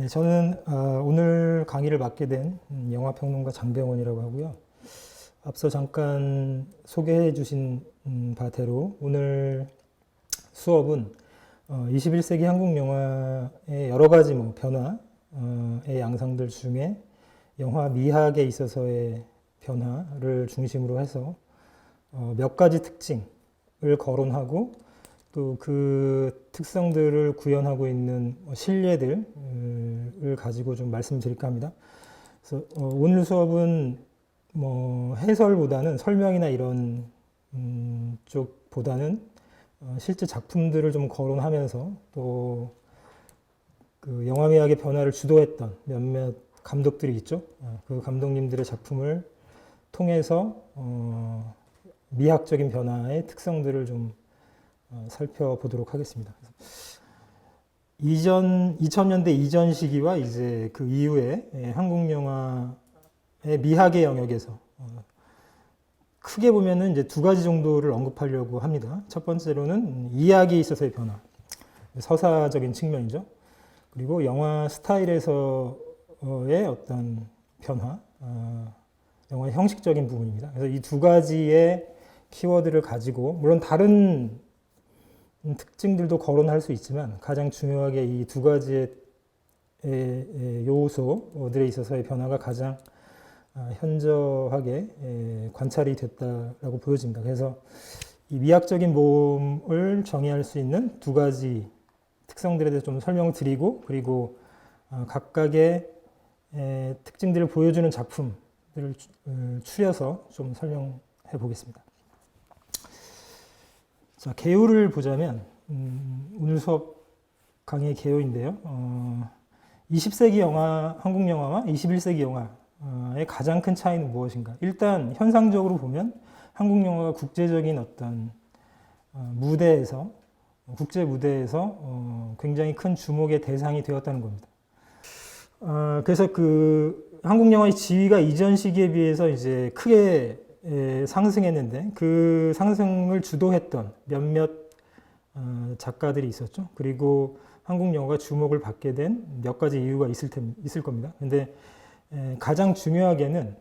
네, 저는 오늘 강의를 맡게 된 영화평론가 장병원이라고 하고요. 앞서 잠깐 소개해 주신 바대로 오늘 수업은 21세기 한국 영화의 여러 가지 변화의 양상들 중에 영화 미학에 있어서의 변화를 중심으로 해서 몇 가지 특징을 거론하고 또 그 특성들을 구현하고 있는 실례들을 가지고 좀 말씀드릴까 합니다. 그래서 오늘 수업은 해설보다는 설명이나 이런 쪽보다는 실제 작품들을 좀 거론하면서 또 그 영화미학의 변화를 주도했던 몇몇 감독들이 있죠. 그 감독님들의 작품을 통해서 미학적인 변화의 특성들을 좀 살펴보도록 하겠습니다. 2000년대 이전 시기와 이제 그 이후에 한국 영화의 미학의 영역에서 크게 보면은 이제 두 가지 정도를 언급하려고 합니다. 첫 번째로는 이야기에 있어서의 변화, 서사적인 측면이죠. 그리고 영화 스타일에서의 어떤 변화, 영화의 형식적인 부분입니다. 그래서 이 두 가지의 키워드를 가지고 물론 다른 특징들도 거론할 수 있지만 가장 중요하게 이 두 가지의 요소들에 있어서의 변화가 가장 현저하게 관찰이 됐다라고 보여집니다. 그래서 이 미학적인 모험을 정의할 수 있는 두 가지 특성들에 대해서 좀 설명을 드리고 그리고 각각의 특징들을 보여주는 작품들을 추려서 좀 설명해 보겠습니다. 자, 개요를 보자면 오늘 수업 강의의 개요인데요. 20세기 영화, 한국 영화와 21세기 영화의 가장 큰 차이는 무엇인가? 일단 현상적으로 보면 한국 영화가 국제적인 어떤 무대에서 국제 무대에서 굉장히 큰 주목의 대상이 되었다는 겁니다. 그래서 그 한국 영화의 지위가 이전 시기에 비해서 이제 크게 상승했는데 그 상승을 주도했던 몇몇 작가들이 있었죠. 그리고 한국 영화가 주목을 받게 된 몇 가지 이유가 있을 겁니다. 근데 가장 중요하게는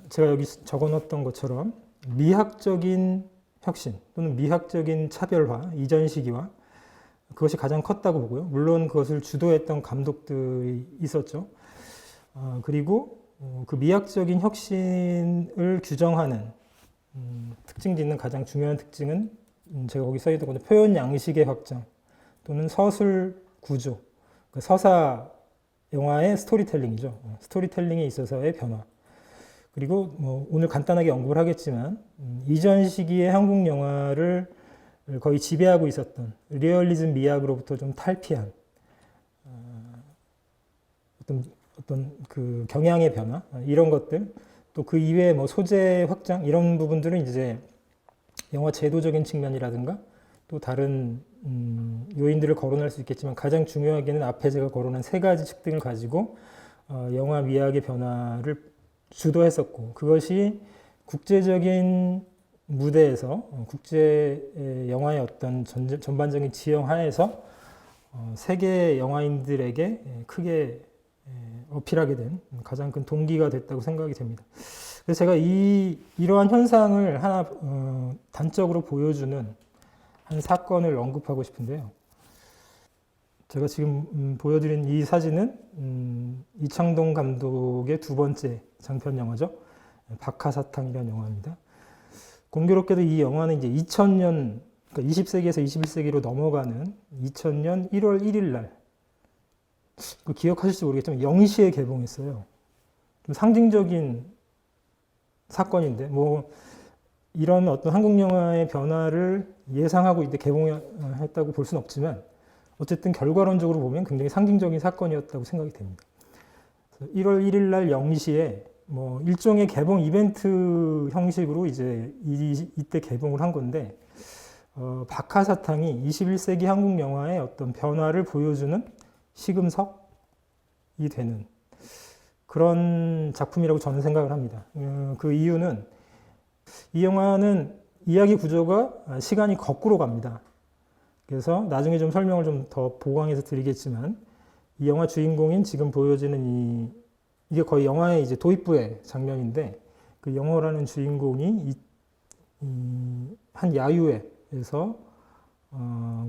제가 여기 적어놨던 것처럼 미학적인 혁신 또는 미학적인 차별화, 이전 시기와 그것이 가장 컸다고 보고요. 물론 그것을 주도했던 감독들이 있었죠. 그리고 그 미학적인 혁신을 규정하는 특징 짓는 가장 중요한 특징은 제가 거기 써있던 건데 표현 양식의 확장 또는 서술 구조, 그 서사 영화의 스토리텔링이죠. 스토리텔링에 있어서의 변화. 그리고 오늘 간단하게 언급을 하겠지만 이전 시기의 한국 영화를 거의 지배하고 있었던 리얼리즘 미학으로부터 좀 탈피한 어떤 그 경향의 변화 이런 것들 또 그 이외에 소재 확장 이런 부분들은 이제 영화 제도적인 측면이라든가 또 다른 요인들을 거론할 수 있겠지만 가장 중요하게는 앞에 제가 거론한 세 가지 측등을 가지고 영화 미학의 변화를 주도했었고 그것이 국제적인 무대에서 국제 영화의 어떤 전반적인 지형 하에서 세계 영화인들에게 크게 어필하게 된 가장 큰 동기가 됐다고 생각이 됩니다. 그래서 제가 이러한 현상을 하나 단적으로 보여주는 한 사건을 언급하고 싶은데요. 제가 지금 보여드린 이 사진은 이창동 감독의 두 번째 장편 영화죠. 박하사탕이라는 영화입니다. 공교롭게도 이 영화는 이제 2000년, 그러니까 20세기에서 21세기로 넘어가는 2000년 1월 1일 날, 기억하실지 모르겠지만 0시에 개봉했어요. 좀 상징적인 사건인데, 이런 어떤 한국 영화의 변화를 예상하고 이때 개봉했다고 볼 수는 없지만, 어쨌든 결과론적으로 보면 굉장히 상징적인 사건이었다고 생각이 됩니다. 1월 1일 날 0시에 일종의 개봉 이벤트 형식으로 이제 이때 개봉을 한 건데, 박하사탕이 21세기 한국 영화의 어떤 변화를 보여주는 시금석이 되는 그런 작품이라고 저는 생각을 합니다. 그 이유는 이 영화는 이야기 구조가 시간이 거꾸로 갑니다. 그래서 나중에 좀 설명을 좀 더 보강해서 드리겠지만 이 영화 주인공인 지금 보여지는 이게 거의 영화의 이제 도입부의 장면인데 그 영호라는 주인공이 한 야유회에서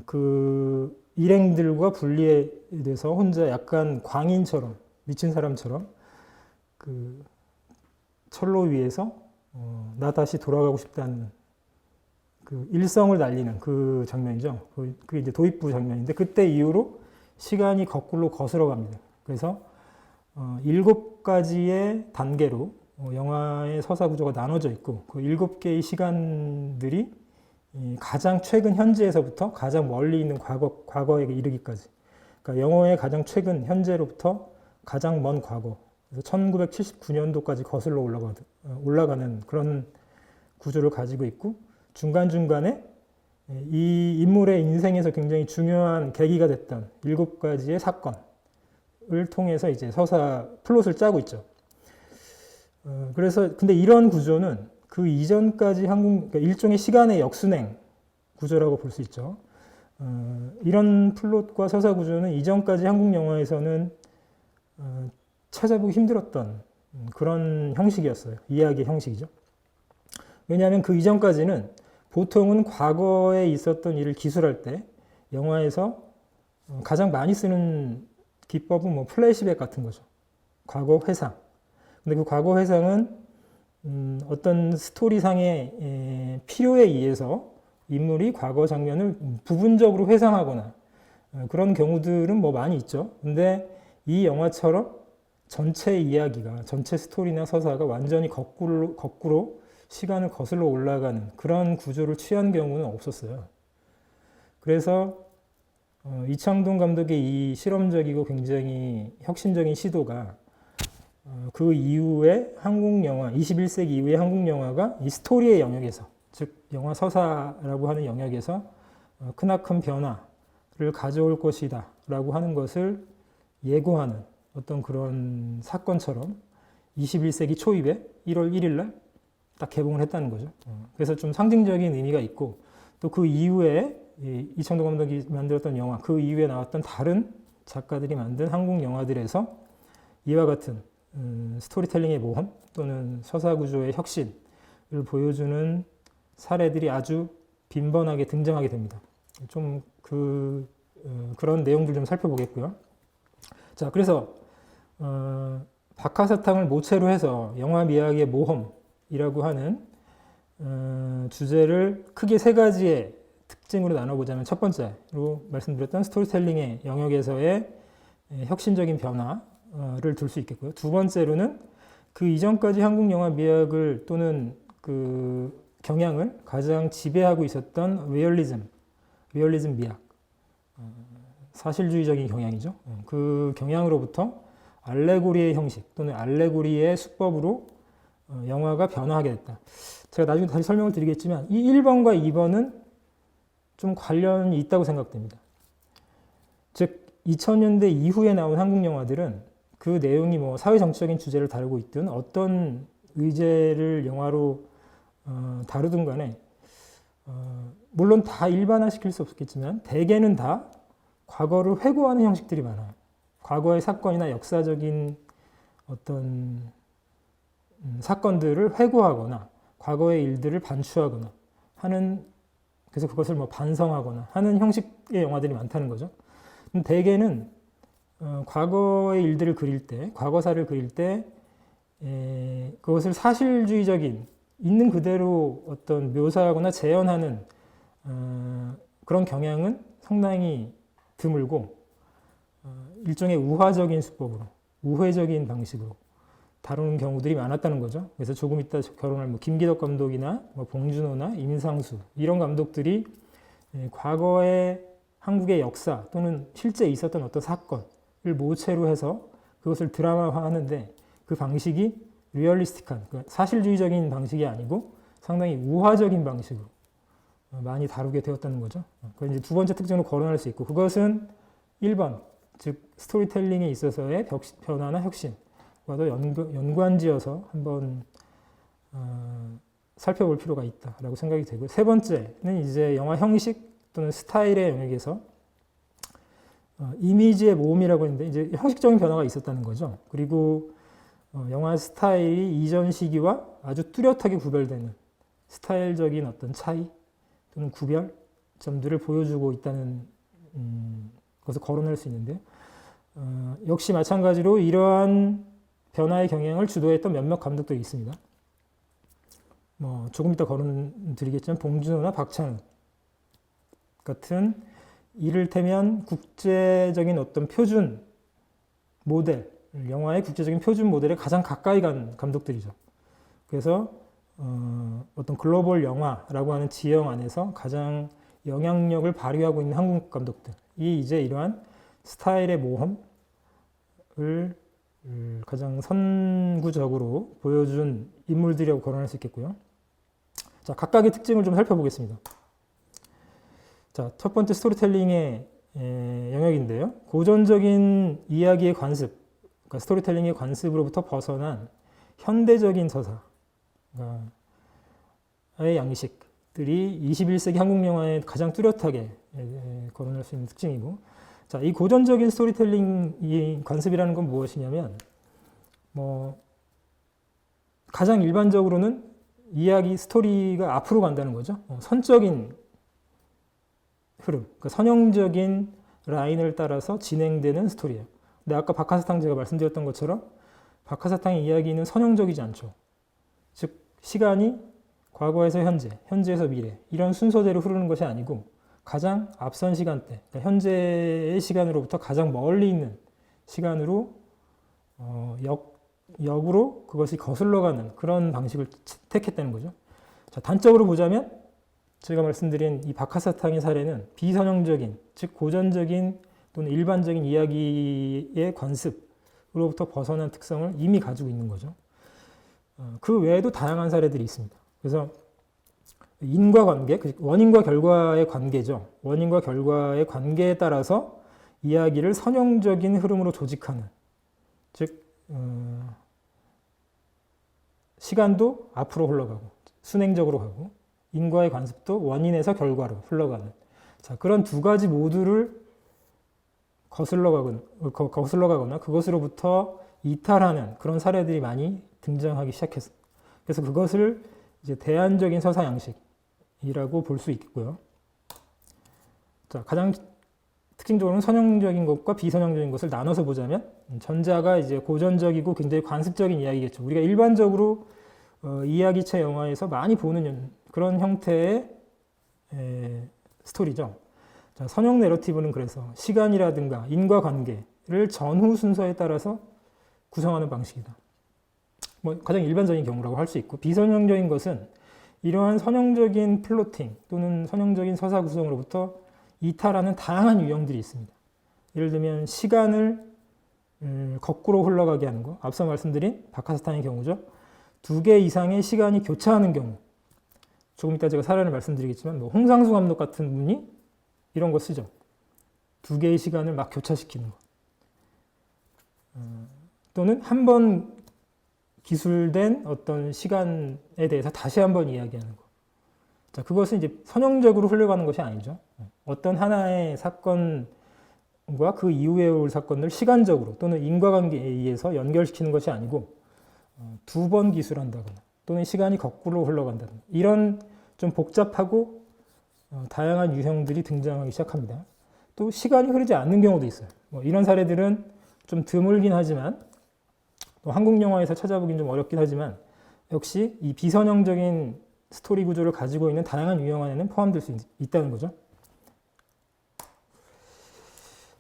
그 일행들과 분리돼서 혼자 약간 광인처럼 미친 사람처럼 그 철로 위에서 나 다시 돌아가고 싶다는 그 일성을 날리는 그 장면이죠. 그게 이제 도입부 장면인데 그때 이후로 시간이 거꾸로 거슬러 갑니다. 그래서 7가지의 단계로 영화의 서사 구조가 나눠져 있고 그 7개의 시간들이 가장 최근 현재에서부터 가장 멀리 있는 과거에 이르기까지. 그러니까 영화의 가장 최근 현재로부터 가장 먼 과거. 그래서 1979년도까지 거슬러 올라가는 그런 구조를 가지고 있고 중간중간에 이 인물의 인생에서 굉장히 중요한 계기가 됐던 7가지의 사건을 통해서 이제 서사 플롯을 짜고 있죠. 그래서 근데 이런 구조는 그 이전까지 그러니까 일종의 시간의 역순행 구조라고 볼 수 있죠. 이런 플롯과 서사 구조는 이전까지 한국 영화에서는 찾아보기 힘들었던 그런 형식이었어요. 이야기의 형식이죠. 왜냐하면 그 이전까지는 보통은 과거에 있었던 일을 기술할 때 영화에서 가장 많이 쓰는 기법은 뭐 플래시백 같은 거죠. 과거 회상. 근데 그 과거 회상은 어떤 스토리상의 필요에 의해서 인물이 과거 장면을 부분적으로 회상하거나 그런 경우들은 뭐 많이 있죠. 근데 이 영화처럼 전체 이야기가, 전체 스토리나 서사가 완전히 거꾸로 시간을 거슬러 올라가는 그런 구조를 취한 경우는 없었어요. 그래서 이창동 감독의 이 실험적이고 굉장히 혁신적인 시도가 그 이후에 한국 영화, 21세기 이후의 한국 영화가 이 스토리의 영역에서, 즉 영화 서사라고 하는 영역에서 크나큰 변화를 가져올 것이다 라고 하는 것을 예고하는 어떤 그런 사건처럼 21세기 초입에 1월 1일 날 딱 개봉을 했다는 거죠. 그래서 좀 상징적인 의미가 있고 또 그 이후에 이창동 감독이 만들었던 영화, 그 이후에 나왔던 다른 작가들이 만든 한국 영화들에서 이와 같은 스토리텔링의 모험 또는 서사구조의 혁신을 보여주는 사례들이 아주 빈번하게 등장하게 됩니다. 좀 그런 내용들 좀 살펴보겠고요. 자, 그래서 박하사탕을 모체로 해서 영화 미학의 모험이라고 하는 주제를 크게 3가지의 특징으로 나눠보자면 첫 번째로 말씀드렸던 스토리텔링의 영역에서의 혁신적인 변화를 들 수 있겠고요. 두 번째로는 그 이전까지 한국 영화 미학을 또는 그 경향을 가장 지배하고 있었던 리얼리즘 미학, 사실주의적인 경향이죠. 그 경향으로부터 알레고리의 형식 또는 알레고리의 수법으로 영화가 변화하게 됐다. 제가 나중에 다시 설명을 드리겠지만 이 1번과 2번은 좀 관련이 있다고 생각됩니다. 즉 2000년대 이후에 나온 한국 영화들은 그 내용이 뭐 사회정치적인 주제를 다루고 있든 어떤 의제를 영화로 다루든 간에 물론 다 일반화시킬 수 없겠지만 대개는 다 과거를 회고하는 형식들이 많아요. 과거의 사건이나 역사적인 어떤 사건들을 회고하거나 과거의 일들을 반추하거나 하는, 그래서 그것을 뭐 반성하거나 하는 형식의 영화들이 많다는 거죠. 대개는 과거의 일들을 그릴 때, 과거사를 그릴 때 그것을 사실주의적인 있는 그대로 어떤 묘사하거나 재현하는 그런 경향은 상당히 드물고 일종의 우화적인 수법으로, 우회적인 방식으로 다루는 경우들이 많았다는 거죠. 그래서 조금 이따 결혼할 뭐 김기덕 감독이나 뭐 봉준호나 임상수 이런 감독들이 과거의 한국의 역사 또는 실제 있었던 어떤 사건을 모체로 해서 그것을 드라마화하는데 그 방식이 리얼리스틱한, 그러니까 사실주의적인 방식이 아니고 상당히 우화적인 방식으로 많이 다루게 되었다는 거죠. 그걸 이제 두 번째 특징으로 거론할 수 있고 그것은 1번, 즉 스토리텔링에 있어서의 변화나 혁신과도 연관지어서 한번 살펴볼 필요가 있다라고 생각이 되고 세 번째는 이제 영화 형식 또는 스타일의 영역에서 이미지의 모음이라고 했는데 이제 형식적인 변화가 있었다는 거죠. 그리고 영화 스타일이 이전 시기와 아주 뚜렷하게 구별되는 스타일적인 어떤 차이 또는 구별점들을 보여주고 있다는 것을 거론할 수 있는데요. 역시 마찬가지로 이러한 변화의 경향을 주도했던 몇몇 감독들이 있습니다. 조금 이따 거론드리겠지만 봉준호나 박찬욱 같은 이를테면 국제적인 어떤 표준 모델, 영화의 국제적인 표준 모델에 가장 가까이 간 감독들이죠. 그래서 어떤 글로벌 영화라고 하는 지형 안에서 가장 영향력을 발휘하고 있는 한국 감독들이 이제 이러한 스타일의 모험을 가장 선구적으로 보여준 인물들이라고 거론할 수 있겠고요. 자, 각각의 특징을 좀 살펴보겠습니다. 자, 첫 번째 스토리텔링의 영역인데요. 고전적인 이야기의 관습, 그러니까 스토리텔링의 관습으로부터 벗어난 현대적인 서사의 양식들이 21세기 한국 영화에 가장 뚜렷하게 거론할 수 있는 특징이고, 자, 이 고전적인 스토리텔링 이 관습이라는 건 무엇이냐면, 가장 일반적으로는 이야기 스토리가 앞으로 간다는 거죠. 선적인 흐름, 그러니까 선형적인 라인을 따라서 진행되는 스토리예요. 근데 아까 박하사탕 제가 말씀드렸던 것처럼 박하사탕의 이야기는 선형적이지 않죠. 즉 시간이 과거에서 현재, 현재에서 미래 이런 순서대로 흐르는 것이 아니고 가장 앞선 시간대, 그러니까 현재의 시간으로부터 가장 멀리 있는 시간으로 역으로 그것이 거슬러가는 그런 방식을 택했다는 거죠. 자, 단적으로 보자면 제가 말씀드린 이 박하사탕의 사례는 비선형적인, 즉 고전적인 또는 일반적인 이야기의 관습으로부터 벗어난 특성을 이미 가지고 있는 거죠. 그 외에도 다양한 사례들이 있습니다. 그래서 인과관계, 원인과 결과의 관계죠. 원인과 결과의 관계에 따라서 이야기를 선형적인 흐름으로 조직하는, 즉 시간도 앞으로 흘러가고 순행적으로 가고 인과의 관습도 원인에서 결과로 흘러가는, 자, 그런 두 가지 모두를 거슬러가거나 그것으로부터 이탈하는 그런 사례들이 많이 등장하기 시작했습니다. 그래서 그것을 이제 대안적인 서사 양식이라고 볼 수 있고요. 자, 가장 특징적으로는 선형적인 것과 비선형적인 것을 나눠서 보자면 전자가 이제 고전적이고 굉장히 관습적인 이야기겠죠. 우리가 일반적으로 이야기체 영화에서 많이 보는 그런 형태의 스토리죠. 자, 선형 내러티브는 그래서 시간이라든가 인과관계를 전후 순서에 따라서 구성하는 방식이다. 가장 일반적인 경우라고 할 수 있고, 비선형적인 것은 이러한 선형적인 플로팅 또는 선형적인 서사 구성으로부터 이탈하는 다양한 유형들이 있습니다. 예를 들면 시간을 거꾸로 흘러가게 하는 거, 앞서 말씀드린 박하사탕의 경우죠. 2개 이상의 시간이 교차하는 경우, 조금 이따 제가 사례를 말씀드리겠지만 홍상수 감독 같은 분이 이런 거 쓰죠. 2개의 시간을 막 교차시키는 거. 또는 한 번 기술된 어떤 시간에 대해서 다시 한번 이야기하는 거. 자, 그것은 이제 선형적으로 흘러가는 것이 아니죠. 어떤 하나의 사건과 그 이후에 올 사건을 시간적으로 또는 인과관계에 의해서 연결시키는 것이 아니고 2번 기술한다거나 또는 시간이 거꾸로 흘러간다거나 이런 좀 복잡하고 다양한 유형들이 등장하기 시작합니다. 또 시간이 흐르지 않는 경우도 있어요. 이런 사례들은 좀 드물긴 하지만 또 한국 영화에서 찾아보긴 좀 어렵긴 하지만 역시 이 비선형적인 스토리 구조를 가지고 있는 다양한 유형 안에는 포함될 수 있다는 거죠.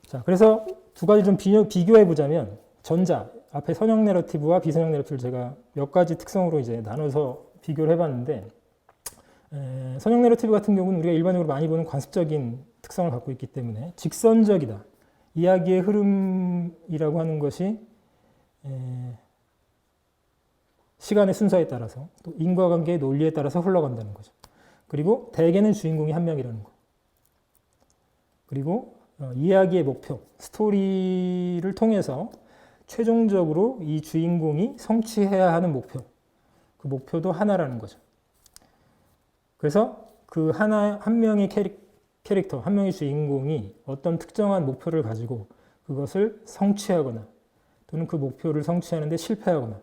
자, 그래서 두 가지 좀 비교해 보자면 전자, 앞에 선형 내러티브와 비선형 내러티브를 제가 몇 가지 특성으로 이제 나눠서 비교를 해봤는데, 선형 내러티브 같은 경우는 우리가 일반적으로 많이 보는 관습적인 특성을 갖고 있기 때문에 직선적이다. 이야기의 흐름이라고 하는 것이 시간의 순서에 따라서 또 인과관계의 논리에 따라서 흘러간다는 거죠. 그리고 대개는 주인공이 한 명이라는 거. 그리고 이야기의 목표, 스토리를 통해서 최종적으로 이 주인공이 성취해야 하는 목표, 그 목표도 하나라는 거죠. 그래서 그 한 명의 캐릭터, 한 명의 주인공이 어떤 특정한 목표를 가지고 그것을 성취하거나 또는 그 목표를 성취하는데 실패하거나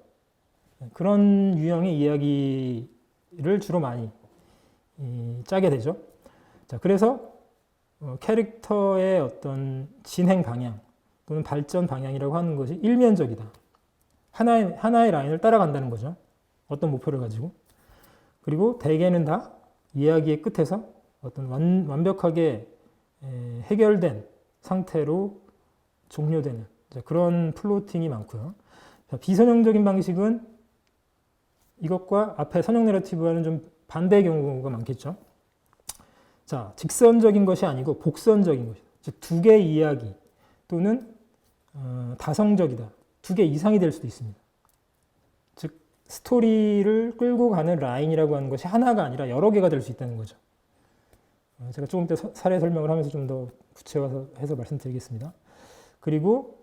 그런 유형의 이야기를 주로 많이 짜게 되죠. 자, 그래서 캐릭터의 어떤 진행 방향 또는 발전 방향이라고 하는 것이 일면적이다. 하나의 라인을 따라간다는 거죠. 어떤 목표를 가지고. 그리고 대개는 다 이야기의 끝에서 어떤 완벽하게 해결된 상태로 종료되는 그런 플로팅이 많고요. 자, 비선형적인 방식은 이것과 앞에 선형 내러티브와는 좀 반대의 경우가 많겠죠. 자, 직선적인 것이 아니고 복선적인 것이다. 즉, 두 개의 이야기 또는 다성적이다. 두 개 이상이 될 수도 있습니다. 즉, 스토리를 끌고 가는 라인이라고 하는 것이 하나가 아니라 여러 개가 될 수 있다는 거죠. 제가 조금 더 사례 설명을 하면서 좀 더 구체화해서 말씀드리겠습니다. 그리고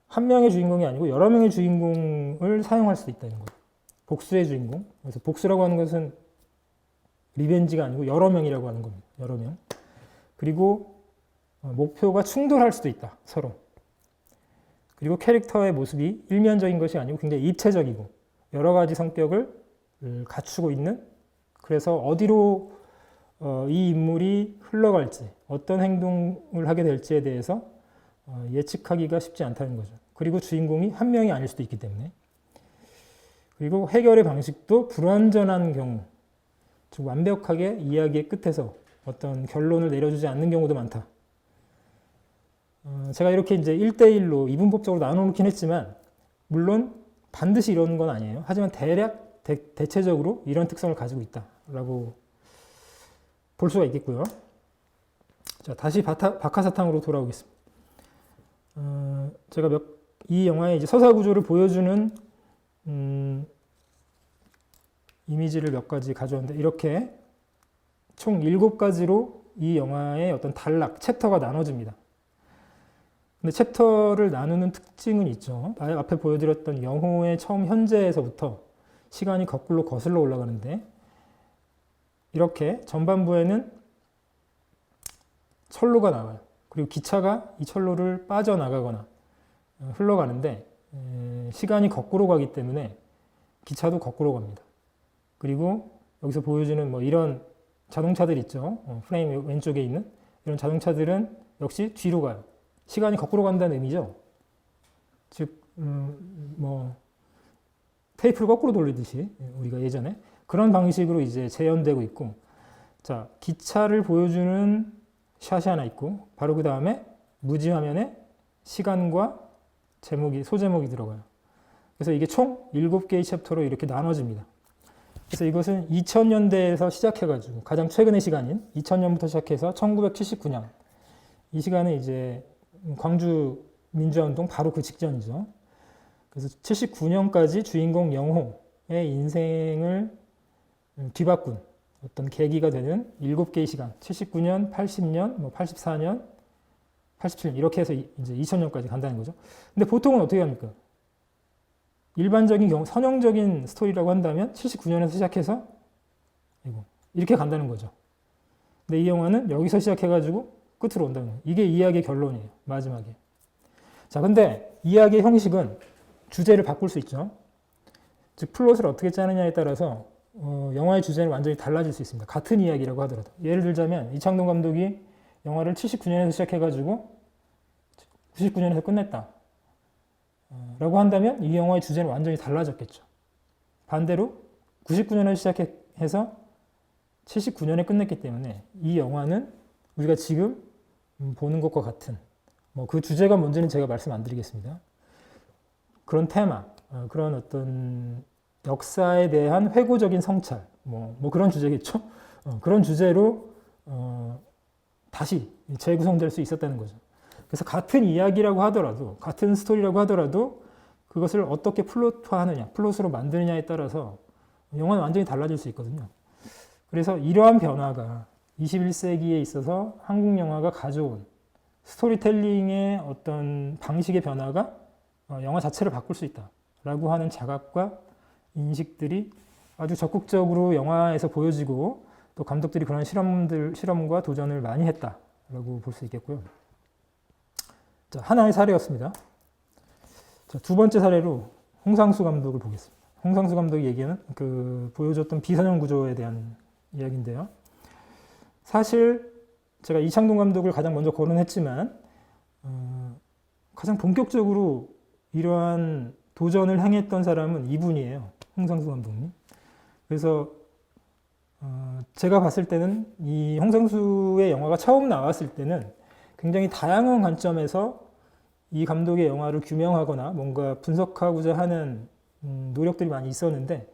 한 명의 주인공이 아니고 여러 명의 주인공을 사용할 수도 있다는 거예요. 복수의 주인공. 그래서 복수라고 하는 것은 리벤지가 아니고 여러 명이라고 하는 겁니다. 여러 명. 그리고 목표가 충돌할 수도 있다. 서로. 그리고 캐릭터의 모습이 일면적인 것이 아니고 굉장히 입체적이고 여러 가지 성격을 갖추고 있는, 그래서 어디로 이 인물이 흘러갈지, 어떤 행동을 하게 될지에 대해서 예측하기가 쉽지 않다는 거죠. 그리고 주인공이 한 명이 아닐 수도 있기 때문에. 그리고 해결의 방식도 불완전한 경우, 즉 완벽하게 이야기의 끝에서 어떤 결론을 내려주지 않는 경우도 많다. 제가 이렇게 이제 1대1로 이분법적으로 나눠놓긴 했지만, 물론 반드시 이런 건 아니에요. 하지만 대략, 대체적으로 이런 특성을 가지고 있다라고 볼 수가 있겠고요. 자, 다시 박하사탕으로 돌아오겠습니다. 제가 이 영화의 이제 서사 구조를 보여주는 이미지를 몇 가지 가져왔는데, 이렇게 총 7가지로 이 영화의 어떤 단락, 챕터가 나눠집니다. 근데 챕터를 나누는 특징은 있죠. 앞에 보여드렸던 영호의 처음 현재에서부터 시간이 거꾸로 거슬러 올라가는데, 이렇게 전반부에는 철로가 나와요. 그리고 기차가 이 철로를 빠져나가거나 흘러가는데, 시간이 거꾸로 가기 때문에 기차도 거꾸로 갑니다. 그리고 여기서 보여주는 뭐 이런 자동차들 있죠. 프레임 왼쪽에 있는 이런 자동차들은 역시 뒤로 가요. 시간이 거꾸로 간다는 의미죠. 즉, 뭐 테이프를 거꾸로 돌리듯이 우리가 예전에 그런 방식으로 이제 재현되고 있고, 자, 기차를 보여주는 샷이 하나 있고, 바로 그 다음에 무지 화면에 시간과 소제목이 들어가요. 그래서 이게 총 7개의 챕터로 이렇게 나눠집니다. 그래서 이것은 2000년대에서 시작해가지고 가장 최근의 시간인 2000년부터 시작해서 1979년, 이 시간은 이제 광주 민주화운동 바로 그 직전이죠. 그래서 79년까지 주인공 영호의 인생을 뒤바꾼 어떤 계기가 되는 7개의 시간, 79년, 80년, 뭐 84년, 87년 이렇게 해서 이제 2000년까지 간다는 거죠. 근데 보통은 어떻게 합니까? 일반적인 경우 선형적인 스토리라고 한다면 79년에서 시작해서 이렇게 간다는 거죠. 근데 이 영화는 여기서 시작해가지고 끝으로 온다는 거예요. 이게 이야기의 결론이에요. 마지막에. 자, 근데 이야기의 형식은 주제를 바꿀 수 있죠. 즉 플롯을 어떻게 짜느냐에 따라서 영화의 주제는 완전히 달라질 수 있습니다. 같은 이야기라고 하더라도. 예를 들자면 이창동 감독이 영화를 79년에서 시작해가지고 99년에서 끝냈다 라고 한다면 이 영화의 주제는 완전히 달라졌겠죠. 반대로 99년에 시작해서 79년에 끝냈기 때문에 이 영화는 우리가 지금 보는 것과 같은, 뭐 그 주제가 뭔지는 제가 말씀 안 드리겠습니다. 그런 테마, 그런 어떤 역사에 대한 회고적인 성찰, 뭐 그런 주제겠죠. 그런 주제로 다시 재구성될 수 있었다는 거죠. 그래서 같은 이야기라고 하더라도, 같은 스토리라고 하더라도 그것을 어떻게 플롯화하느냐, 플롯으로 만드느냐에 따라서 영화는 완전히 달라질 수 있거든요. 그래서 이러한 변화가 21세기에 있어서 한국 영화가 가져온 스토리텔링의 어떤 방식의 변화가 영화 자체를 바꿀 수 있다라고 하는 자각과 인식들이 아주 적극적으로 영화에서 보여지고, 또 감독들이 그런 실험과 도전을 많이 했다라고 볼 수 있겠고요. 자, 하나의 사례였습니다. 자, 두 번째 사례로 홍상수 감독을 보겠습니다. 홍상수 감독이 얘기하는 보여줬던 비선형 구조에 대한 이야기인데요. 사실 제가 이창동 감독을 가장 먼저 거론했지만 가장 본격적으로 이러한 도전을 행했던 사람은 이분이에요. 홍상수 감독님. 그래서 제가 봤을 때는 이 홍상수의 영화가 처음 나왔을 때는 굉장히 다양한 관점에서 이 감독의 영화를 규명하거나 뭔가 분석하고자 하는 노력들이 많이 있었는데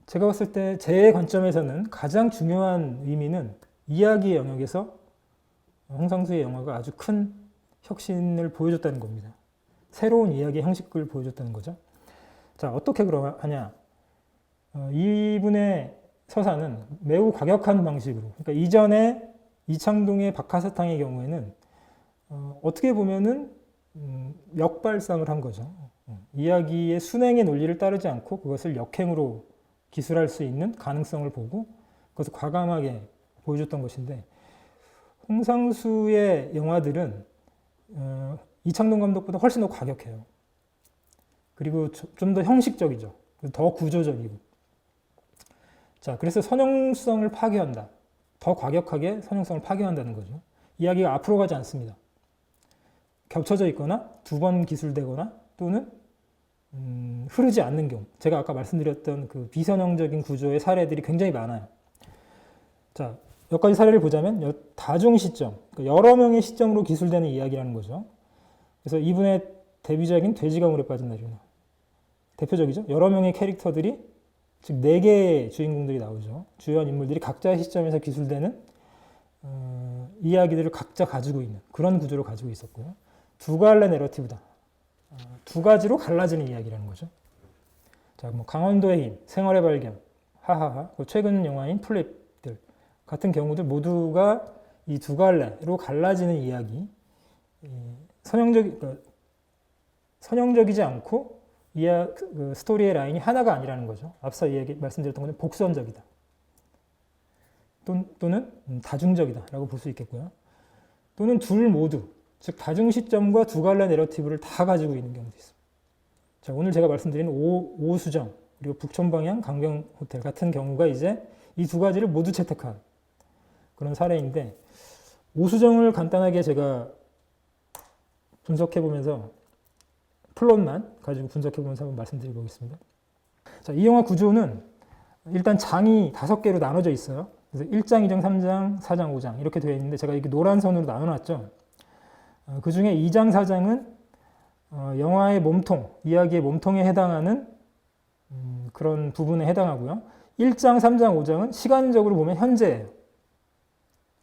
제가 봤을 때 제 관점에서는 가장 중요한 의미는 이야기의 영역에서 홍상수의 영화가 아주 큰 혁신을 보여줬다는 겁니다. 새로운 이야기의 형식을 보여줬다는 거죠. 자, 어떻게 그러하냐? 이분의 서사는 매우 과격한 방식으로, 그러니까 이전에 이창동의 박하사탕의 경우에는 어떻게 보면은 역발상을 한 거죠. 이야기의 순행의 논리를 따르지 않고 그것을 역행으로 기술할 수 있는 가능성을 보고 그것을 과감하게 보여줬던 것인데, 홍상수의 영화들은 이창동 감독보다 훨씬 더 과격해요. 그리고 좀 더 형식적이죠. 더 구조적이고. 자, 그래서 선형성을 파괴한다. 더 과격하게 선형성을 파괴한다는 거죠. 이야기가 앞으로 가지 않습니다. 겹쳐져 있거나 두 번 기술되거나 또는 흐르지 않는 경우. 제가 아까 말씀드렸던 그 비선형적인 구조의 사례들이 굉장히 많아요. 자, 몇 가지 사례를 보자면 다중 시점, 그러니까 여러 명의 시점으로 기술되는 이야기라는 거죠. 그래서 이분의 데뷔작인 돼지가 물에 빠진 날이구나. 대표적이죠. 여러 명의 캐릭터들이, 즉 4개의 주인공들이 나오죠. 주요한 인물들이 각자의 시점에서 기술되는 이야기들을 각자 가지고 있는 그런 구조를 가지고 있었고요. 두 갈래 내러티브다. 두 가지로 갈라지는 이야기라는 거죠. 자, 뭐 강원도의 힘, 생활의 발견, 하하하, 최근 영화인 플립들 같은 경우들 모두가 이 두 갈래로 갈라지는 이야기, 선형적이지 않고 스토리의 라인이 하나가 아니라는 거죠. 앞서 말씀드렸던 것은 복선적이다. 또는 다중적이다라고 볼 수 있겠고요. 또는 둘 모두, 즉 다중 시점과 두 갈래 내러티브를 다 가지고 있는 경우도 있습니다. 자, 오늘 제가 말씀드린 오수정 그리고 북촌 방향 강경 호텔 같은 경우가 이제 이 두 가지를 모두 채택한 그런 사례인데, 오수정을 간단하게 제가 분석해 보면서 플롯만 가지고 분석해 보면서 한번 말씀드려 보겠습니다. 자, 이 영화 구조는 일단 장이 5개로 나눠져 있어요. 그래서 1장, 2장, 3장, 4장, 5장 이렇게 되어 있는데 제가 이렇게 노란 선으로 나눠놨죠. 그 중에 2장, 4장은 영화의 몸통, 이야기의 몸통에 해당하는 그런 부분에 해당하고요. 1장, 3장, 5장은 시간적으로 보면 현재예요.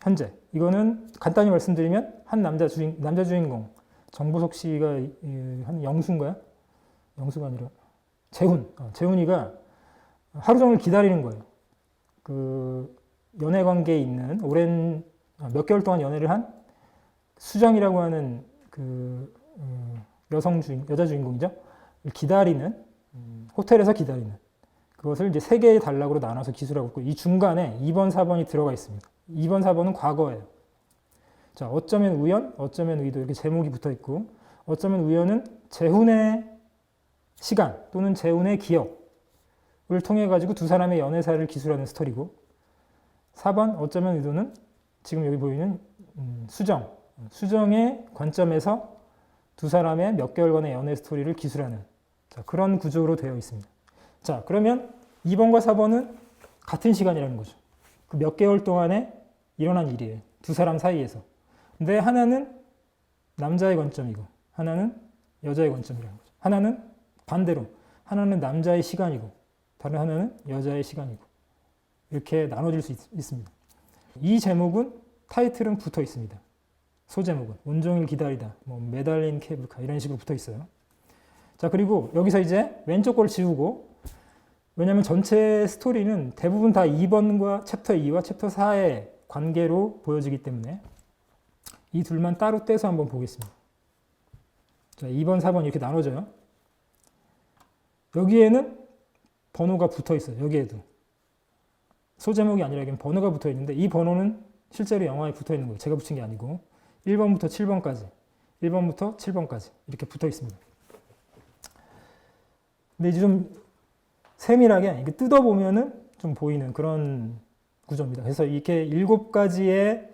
현재. 이거는 간단히 말씀드리면 한 남자 주인공, 정보석 씨가 한 영수인가요? 영수가 아니라 재훈이가 하루 종일 기다리는 거예요. 그 연애 관계에 있는 오랜 몇 개월 동안 연애를 한 수정이라고 하는 그 여자 주인공이죠. 기다리는 호텔에서 기다리는 그것을 이제 3개의 단락으로 나눠서 기술하고 있고, 이 중간에 2번, 4번이 들어가 있습니다. 2번, 4번은 과거예요. 자, 어쩌면 우연, 어쩌면 의도 이렇게 제목이 붙어 있고, 어쩌면 우연은 재훈의 시간 또는 재훈의 기억을 통해 가지고 두 사람의 연애사를 기술하는 스토리고, 4번 어쩌면 의도는 지금 여기 보이는 수정의 관점에서 두 사람의 몇 개월간의 연애 스토리를 기술하는, 자, 그런 구조로 되어 있습니다. 자, 그러면 2번과 4번은 같은 시간이라는 거죠. 그 몇 개월 동안에 일어난 일이에요. 두 사람 사이에서. 근데 하나는 남자의 관점이고 하나는 여자의 관점이라는 거죠. 하나는 반대로, 하나는 남자의 시간이고 다른 하나는 여자의 시간이고 이렇게 나눠질 수 있습니다. 이 제목은 타이틀은 붙어 있습니다. 소제목은 온종일 기다리다, 뭐 매달린 케이블카 이런 식으로 붙어 있어요. 자, 그리고 여기서 이제 왼쪽 걸 지우고, 왜냐하면 전체 스토리는 대부분 다 2번과 챕터 2와 챕터 4의 관계로 보여지기 때문에 이 둘만 따로 떼서 한번 보겠습니다. 자, 2번, 4번 이렇게 나눠져요. 여기에는 번호가 붙어 있어요. 여기에도. 소제목이 아니라 여기 번호가 붙어 있는데 이 번호는 실제로 영화에 붙어 있는 거예요. 제가 붙인 게 아니고 1번부터 7번까지 1번부터 7번까지 이렇게 붙어 있습니다. 근데 이제 좀 세밀하게 이게 뜯어보면은 좀 보이는 그런 구조입니다. 그래서 이렇게 7가지의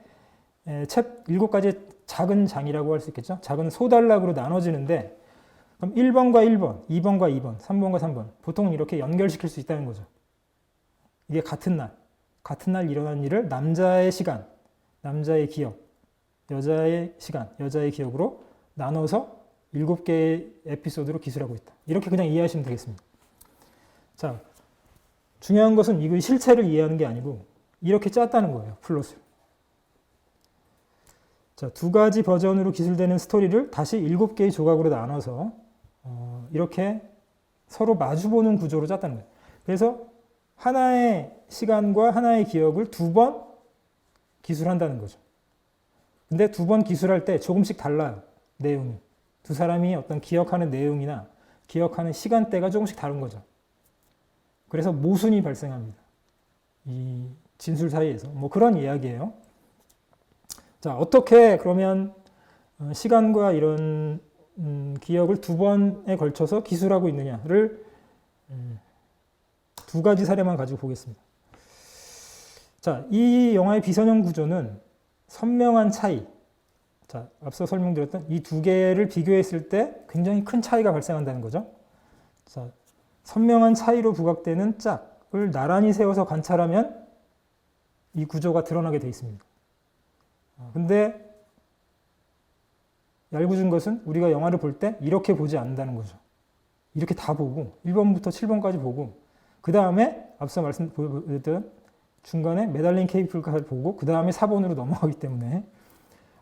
작은 장이라고 할 수 있겠죠. 작은 소단락으로 나눠지는데 그럼 1번과 1번, 2번과 2번, 3번과 3번 보통은 이렇게 연결시킬 수 있다는 거죠. 이게 같은 날 일어난 일을 남자의 시간, 남자의 기억, 여자의 시간, 여자의 기억으로 나눠서 7개의 에피소드로 기술하고 있다. 이렇게 그냥 이해하시면 되겠습니다. 자, 중요한 것은 이거 실체를 이해하는 게 아니고 이렇게 짰다는 거예요. 플롯을. 자, 2가지 버전으로 기술되는 스토리를 다시 7개의 조각으로 나눠서 이렇게 서로 마주보는 구조로 짰다는 거예요. 그래서 하나의 시간과 하나의 기억을 2번 기술한다는 거죠. 근데 2번 기술할 때 조금씩 달라요. 내용이. 두 사람이 어떤 기억하는 내용이나 기억하는 시간대가 조금씩 다른 거죠. 그래서 모순이 발생합니다. 이 진술 사이에서. 뭐 그런 이야기예요. 자, 어떻게 그러면 시간과 이런 기억을 2번에 걸쳐서 기술하고 있느냐를 2가지 사례만 가지고 보겠습니다. 자, 이 영화의 비선형 구조는 선명한 차이. 자, 앞서 설명드렸던 이 2개를 비교했을 때 굉장히 큰 차이가 발생한다는 거죠. 자, 선명한 차이로 부각되는 짝을 나란히 세워서 관찰하면 이 구조가 드러나게 되어 있습니다. 근데 얄궂은 것은 우리가 영화를 볼 때 이렇게 보지 않는다는 거죠. 이렇게 다 보고 1번부터 7번까지 보고 그 다음에 앞서 말씀드렸던 중간에 매달린 케이블카를 보고 그 다음에 4번으로 넘어가기 때문에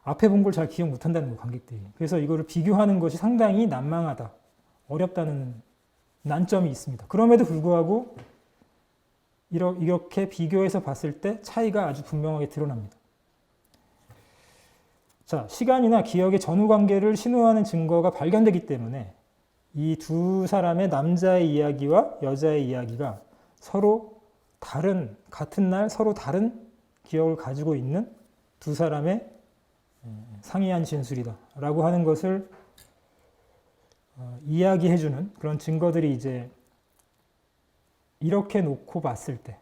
앞에 본 걸 잘 기억 못한다는 거예요, 관객들이. 그래서 이거를 비교하는 것이 상당히 난망하다, 어렵다는 난점이 있습니다. 그럼에도 불구하고 이렇게 비교해서 봤을 때 차이가 아주 분명하게 드러납니다. 자, 시간이나 기억의 전후 관계를 신호하는 증거가 발견되기 때문에 이 2 사람의 남자의 이야기와 여자의 이야기가 서로 다른, 같은 날 서로 다른 기억을 가지고 있는 2 사람의 상이한 진술이다 라고 하는 것을 이야기해주는 그런 증거들이 이제 이렇게 놓고 봤을 때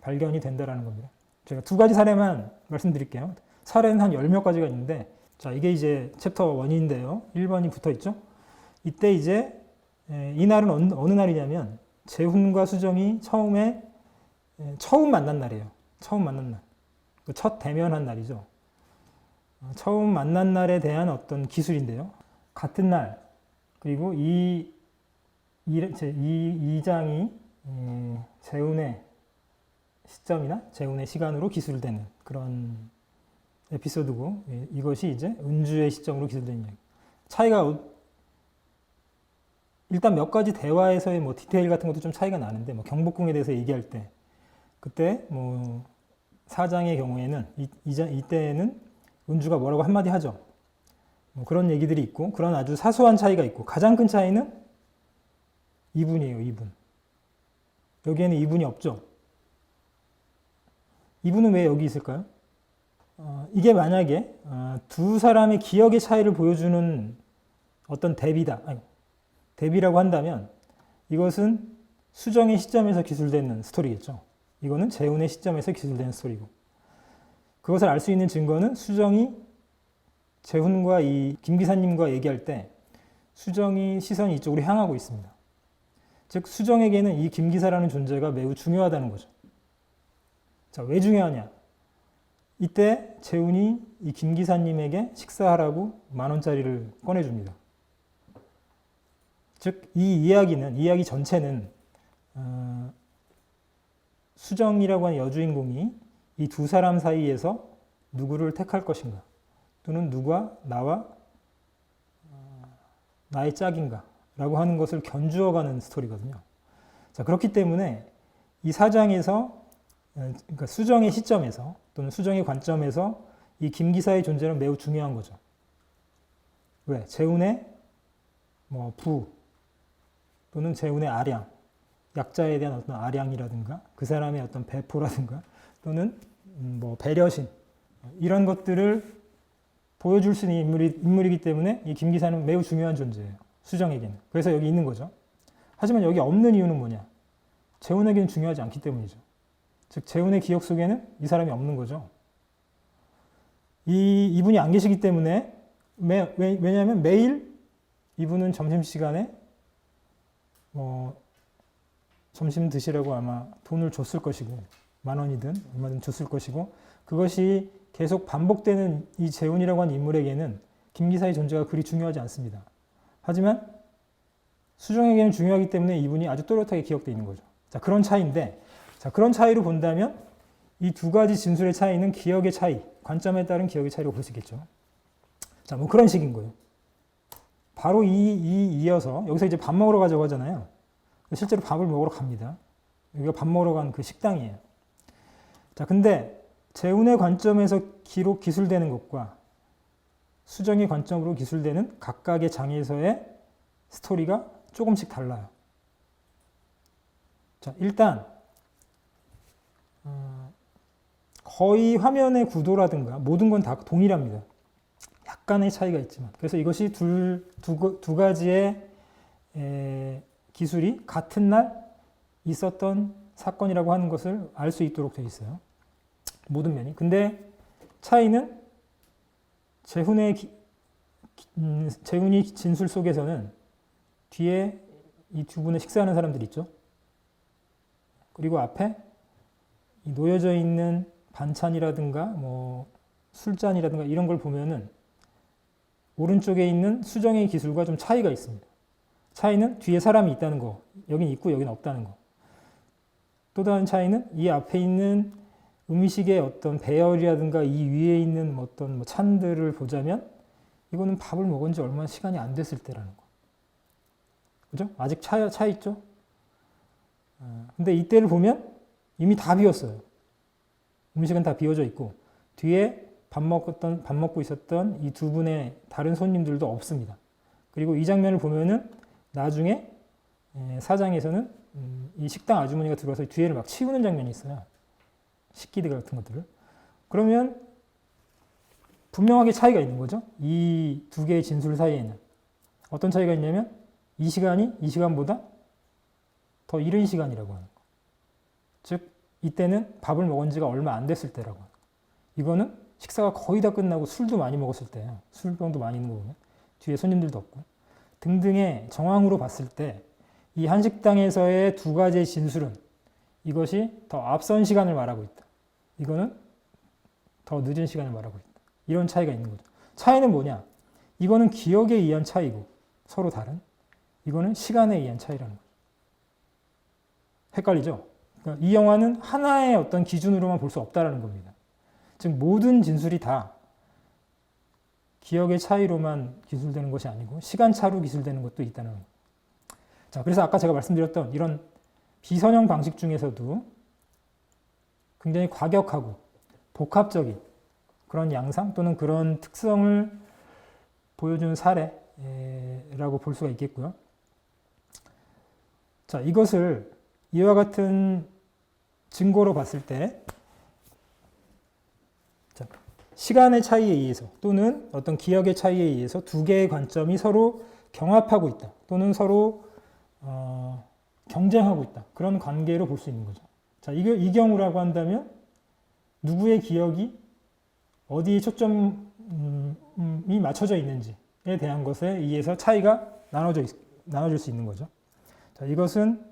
발견이 된다라는 겁니다. 제가 2가지 사례만 말씀드릴게요. 사례는 한 10몇 가지가 있는데, 자, 이게 이제 챕터 1인데요. 1번이 붙어 있죠. 이때 이제 이 날은 어느 날이냐면 재훈과 수정이 처음 만난 날이에요. 처음 만난 날. 첫 대면한 날이죠. 처음 만난 날에 대한 어떤 기술인데요. 같은 날, 그리고 이 장이 재훈의 시점이나 재훈의 시간으로 기술되는 그런 에피소드고, 이것이 이제 은주의 시점으로 기술되는 이야기. 차이가 일단 몇 가지 대화에서의 뭐 디테일 같은 것도 좀 차이가 나는데, 뭐 경복궁에 대해서 얘기할 때 그때 뭐 사장의 경우에는 이때에는 은주가 뭐라고 한마디 하죠. 뭐 그런 얘기들이 있고, 그런 아주 사소한 차이가 있고, 가장 큰 차이는 2분이에요. 2분. 여기에는 2분이 없죠. 2분은 왜 여기 있을까요? 이게 만약에 2 사람의 기억의 차이를 보여주는 어떤 대비라고 한다면 이것은 수정의 시점에서 기술되는 스토리겠죠. 이거는 재훈의 시점에서 기술되는 스토리고, 그것을 알 수 있는 증거는 수정이 재훈과 이 김 기사님과 얘기할 때 수정이 시선이 이쪽으로 향하고 있습니다. 즉 수정에게는 이 김 기사라는 존재가 매우 중요하다는 거죠. 자, 왜 중요하냐? 이때 재훈이 이 김 기사님에게 식사하라고 10,000원짜리를 꺼내줍니다. 즉 이 이야기 전체는 수정이라고 하는 여주인공이 이 2 사람 사이에서 누구를 택할 것인가, 또는 누가 나의 짝인가 라고 하는 것을 견주어가는 스토리거든요. 자, 그렇기 때문에 이 4장에서, 그러니까 수정의 시점에서 또는 수정의 관점에서 이 김 기사의 존재는 매우 중요한 거죠. 왜? 재훈의 부 또는 재훈의 아량에 약자에 대한 어떤 아량이라든가 그 사람의 어떤 배포라든가 또는 뭐 배려심 이런 것들을 보여줄 수 있는 인물이기 때문에 이 김기사는 매우 중요한 존재예요. 수정에게는. 그래서 여기 있는 거죠. 하지만 여기 없는 이유는 뭐냐? 재훈에게는 중요하지 않기 때문이죠. 즉 재훈의 기억 속에는 이 사람이 없는 거죠. 이분이 안 계시기 때문에 왜냐하면 매일 이분은 점심시간에 점심 드시라고 아마 돈을 줬을 것이고 10,000원이든 얼마든 줬을 것이고 그것이 계속 반복되는 이 재훈이라고 하는 인물에게는 김기사의 존재가 그리 중요하지 않습니다. 하지만 수정에게는 중요하기 때문에 이분이 아주 또렷하게 기억되어 있는 거죠. 자, 그런 차이인데 자, 그런 차이로 본다면 이 두 가지 진술의 차이는 기억의 차이, 관점에 따른 기억의 차이라고 볼 수 있겠죠. 자, 뭐 그런 식인 거예요. 바로 이어서 여기서 이제 밥 먹으러 가자고 하잖아요. 실제로 밥을 먹으러 갑니다. 여기가 밥 먹으러 간 그 식당이에요. 자, 근데 재훈의 관점에서 기술되는 것과 수정의 관점으로 기술되는 각각의 장에서의 스토리가 조금씩 달라요. 자, 일단 거의 화면의 구도라든가 모든 건 다 동일합니다. 약간의 차이가 있지만 그래서 이것이 두 가지의 기술이 같은 날 있었던 사건이라고 하는 것을 알 수 있도록 되어 있어요. 모든 면이. 근데 차이는 재훈이 진술 속에서는 뒤에 이 두 분의 식사하는 사람들이 있죠. 그리고 앞에 이 놓여져 있는 반찬이라든가 뭐 술잔이라든가 이런 걸 보면은 오른쪽에 있는 수정의 기술과 좀 차이가 있습니다. 차이는 뒤에 사람이 있다는 거, 여긴 있고 여긴 없다는 거. 또 다른 차이는 이 앞에 있는 음식의 어떤 배열이라든가 이 위에 있는 어떤 찬들을 보자면 이거는 밥을 먹은 지 얼마나 시간이 안 됐을 때라는 거. 그죠? 아직 차 있죠? 근데 이때를 보면 이미 다 비었어요. 음식은 다 비워져 있고 뒤에 밥 먹고 있었던 이 두 분의 다른 손님들도 없습니다. 그리고 이 장면을 보면은 나중에 사장에서는 이 식당 아주머니가 들어와서 뒤에를 막 치우는 장면이 있어요. 식기들 같은 것들을. 그러면 분명하게 차이가 있는 거죠. 이 두 개의 진술 사이에는. 어떤 차이가 있냐면 이 시간이 이 시간보다 더 이른 시간이라고 하는 거. 즉 이때는 밥을 먹은 지가 얼마 안 됐을 때라고 하는 거. 이거는 식사가 거의 다 끝나고 술도 많이 먹었을 때예요. 술병도 많이 있는 거 보면. 뒤에 손님들도 없고. 등등의 정황으로 봤을 때 이 한식당에서의 두 가지의 진술은 이것이 더 앞선 시간을 말하고 있다. 이거는 더 늦은 시간을 말하고 있다. 이런 차이가 있는 거죠. 차이는 뭐냐? 이거는 기억에 의한 차이고 서로 다른. 이거는 시간에 의한 차이라는 거죠. 헷갈리죠? 그러니까 이 영화는 하나의 어떤 기준으로만 볼 수 없다라는 겁니다. 즉 모든 진술이 다 기억의 차이로만 기술되는 것이 아니고 시간차로 기술되는 것도 있다는 거예요. 자, 그래서 아까 제가 말씀드렸던 이런 비선형 방식 중에서도 굉장히 과격하고 복합적인 그런 양상 또는 그런 특성을 보여주는 사례라고 볼 수가 있겠고요. 자, 이것을 이와 같은 증거로 봤을 때 시간의 차이에 의해서 또는 어떤 기억의 차이에 의해서 두 개의 관점이 서로 경합하고 있다 또는 서로 경쟁하고 있다. 그런 관계로 볼 수 있는 거죠. 자, 이 경우라고 한다면 누구의 기억이 어디에 초점이 맞춰져 있는지에 대한 것에 의해서 차이가 나눠질 수 있는 거죠. 자, 이것은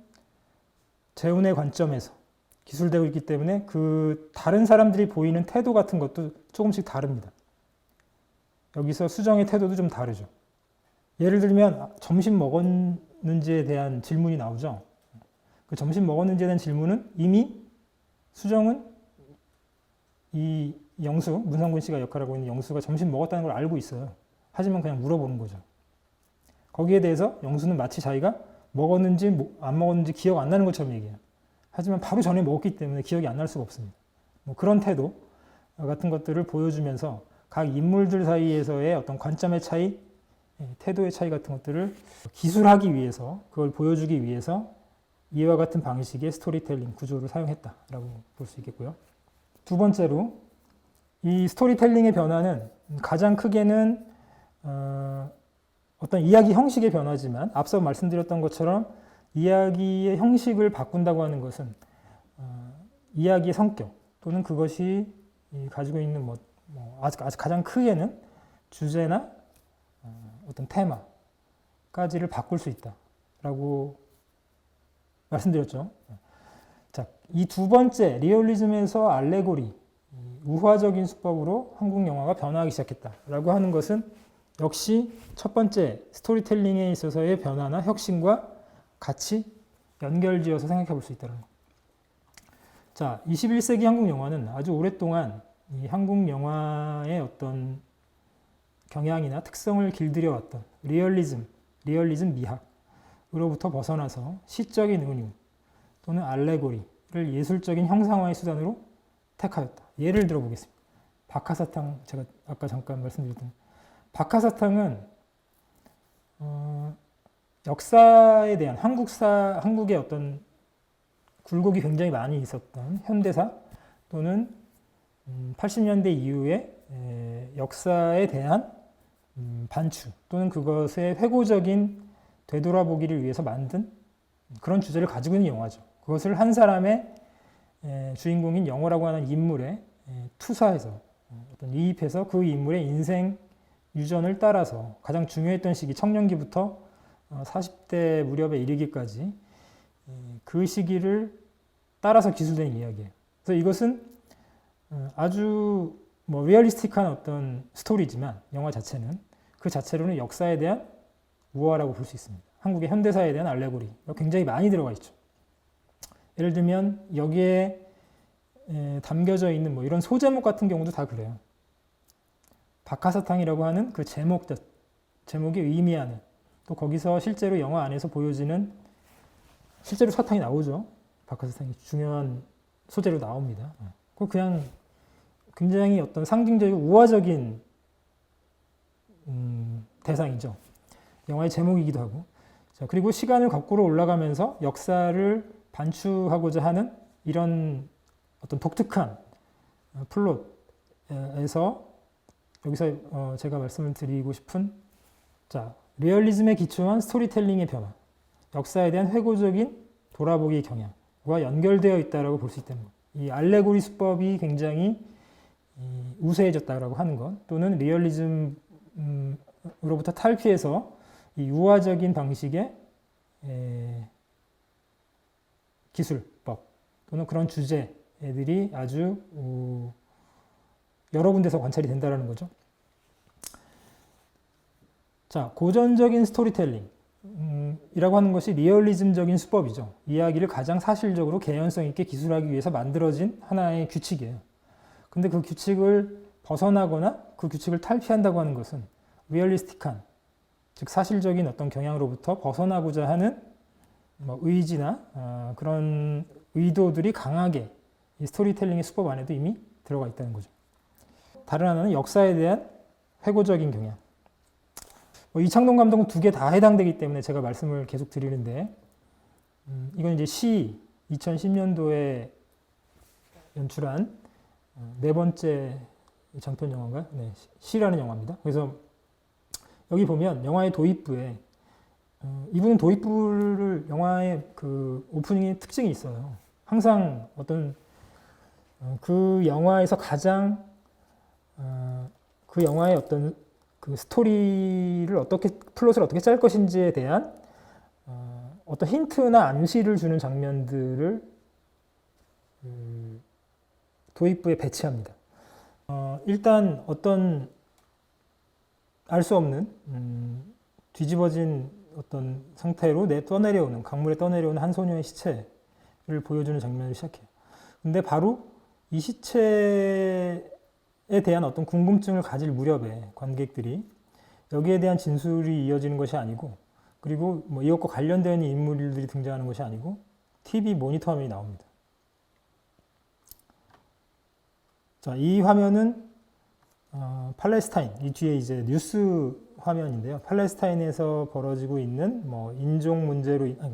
재훈의 관점에서 기술되고 있기 때문에 그 다른 사람들이 보이는 태도 같은 것도 조금씩 다릅니다. 여기서 수정의 태도도 좀 다르죠. 예를 들면 점심 먹었는지에 대한 질문이 나오죠. 그 점심 먹었는지에 대한 질문은 이미 수정은 이 영수, 문성군 씨가 역할하고 있는 영수가 점심 먹었다는 걸 알고 있어요. 하지만 그냥 물어보는 거죠. 거기에 대해서 영수는 마치 자기가 먹었는지 안 먹었는지 기억 안 나는 것처럼 얘기해요. 하지만 바로 전에 먹었기 때문에 기억이 안 날 수가 없습니다. 뭐 그런 태도 같은 것들을 보여주면서 각 인물들 사이에서의 어떤 관점의 차이, 태도의 차이 같은 것들을 기술하기 위해서, 그걸 보여주기 위해서 이와 같은 방식의 스토리텔링 구조를 사용했다라고 볼 수 있겠고요. 두 번째로 이 스토리텔링의 변화는 가장 크게는 어떤 이야기 형식의 변화지만 앞서 말씀드렸던 것처럼 이야기의 형식을 바꾼다고 하는 것은 이야기의 성격 또는 그것이 가지고 있는 아주 가장 크게는 주제나 어떤 테마까지를 바꿀 수 있다라고 말씀드렸죠. 자, 이 두 번째 리얼리즘에서 알레고리, 우화적인 수법으로 한국 영화가 변화하기 시작했다라고 하는 것은 역시 첫 번째 스토리텔링에 있어서의 변화나 혁신과 같이 연결지어서 생각해 볼 수 있다는 것. 자, 21세기 한국 영화는 아주 오랫동안 이 한국 영화의 어떤 경향이나 특성을 길들여 왔던 리얼리즘 미학으로부터 벗어나서 시적인 은유 또는 알레고리를 예술적인 형상화의 수단으로 택하였다. 예를 들어 보겠습니다. 박하사탕, 제가 아까 잠깐 말씀드렸던 박하사탕은 역사에 대한 한국의 어떤 굴곡이 굉장히 많이 있었던 현대사 또는 80년대 이후에 역사에 대한 반추 또는 그것의 회고적인 되돌아보기를 위해서 만든 그런 주제를 가지고 있는 영화죠. 그것을 한 사람의 주인공인 영호라고 하는 인물에 투사해서 어떤 이입해서 그 인물의 인생 유전을 따라서 가장 중요했던 시기 청년기부터 40대 무렵에 이르기까지 그 시기를 따라서 기술된 이야기예요. 그래서 이것은 아주 리얼리스틱한 어떤 스토리지만 영화 자체는 그 자체로는 역사에 대한 우화라고 볼 수 있습니다. 한국의 현대사에 대한 알레고리가 굉장히 많이 들어가 있죠. 예를 들면 여기에 담겨져 있는 이런 소제목 같은 경우도 다 그래요. 박하사탕이라고 하는 그 제목이 의미하는 또 거기서 실제로 영화 안에서 보여지는 실제로 사탕이 나오죠. 박하사탕이 중요한 소재로 나옵니다. 그냥 굉장히 어떤 상징적이고 우화적인 대상이죠. 영화의 제목이기도 하고. 자, 그리고 시간을 거꾸로 올라가면서 역사를 반추하고자 하는 이런 어떤 독특한 플롯에서 여기서 제가 말씀을 드리고 싶은 리얼리즘에 기초한 스토리텔링의 변화, 역사에 대한 회고적인 돌아보기의 경향과 연결되어 있다고 볼 수 있다는 것. 이 알레고리 수법이 굉장히 우세해졌다고 하는 것 또는 리얼리즘으로부터 탈피해서 이 우화적인 방식의 기술법 또는 그런 주제들이 아주 여러 군데서 관찰이 된다는 거죠. 자, 고전적인 스토리텔링 이라고 하는 것이 리얼리즘적인 수법이죠. 이야기를 가장 사실적으로 개연성 있게 기술하기 위해서 만들어진 하나의 규칙이에요. 근데 그 규칙을 벗어나거나 그 규칙을 탈피한다고 하는 것은 리얼리스틱한, 즉 사실적인 어떤 경향으로부터 벗어나고자 하는 의지나 그런 의도들이 강하게 이 스토리텔링의 수법 안에도 이미 들어가 있다는 거죠. 다른 하나는 역사에 대한 회고적인 경향. 이창동 감독은 두 개 다 해당되기 때문에 제가 말씀을 계속 드리는데 이건 이제 2010년도에 연출한 네 번째 장편 영화인가요? 네, 시라는 영화입니다. 그래서 여기 보면 영화의 도입부에 이분은 도입부를 영화의 그 오프닝의 특징이 있어요. 항상 어떤 그 영화에서 가장 그 영화의 어떤 그 스토리를 플롯을 어떻게 짤 것인지에 대한 어떤 힌트나 암시를 주는 장면들을 도입부에 배치합니다. 일단 어떤 알 수 없는 뒤집어진 어떤 상태로 강물에 떠내려오는 한 소녀의 시체를 보여주는 장면을 시작해요. 근데 바로 이 시체에 대한 어떤 궁금증을 가질 무렵에 관객들이 여기에 대한 진술이 이어지는 것이 아니고 그리고 이것과 관련된 인물들이 등장하는 것이 아니고 TV 모니터 화면이 나옵니다. 자, 이 화면은 팔레스타인, 이 뒤에 이제 뉴스 화면인데요. 팔레스타인에서 벌어지고 있는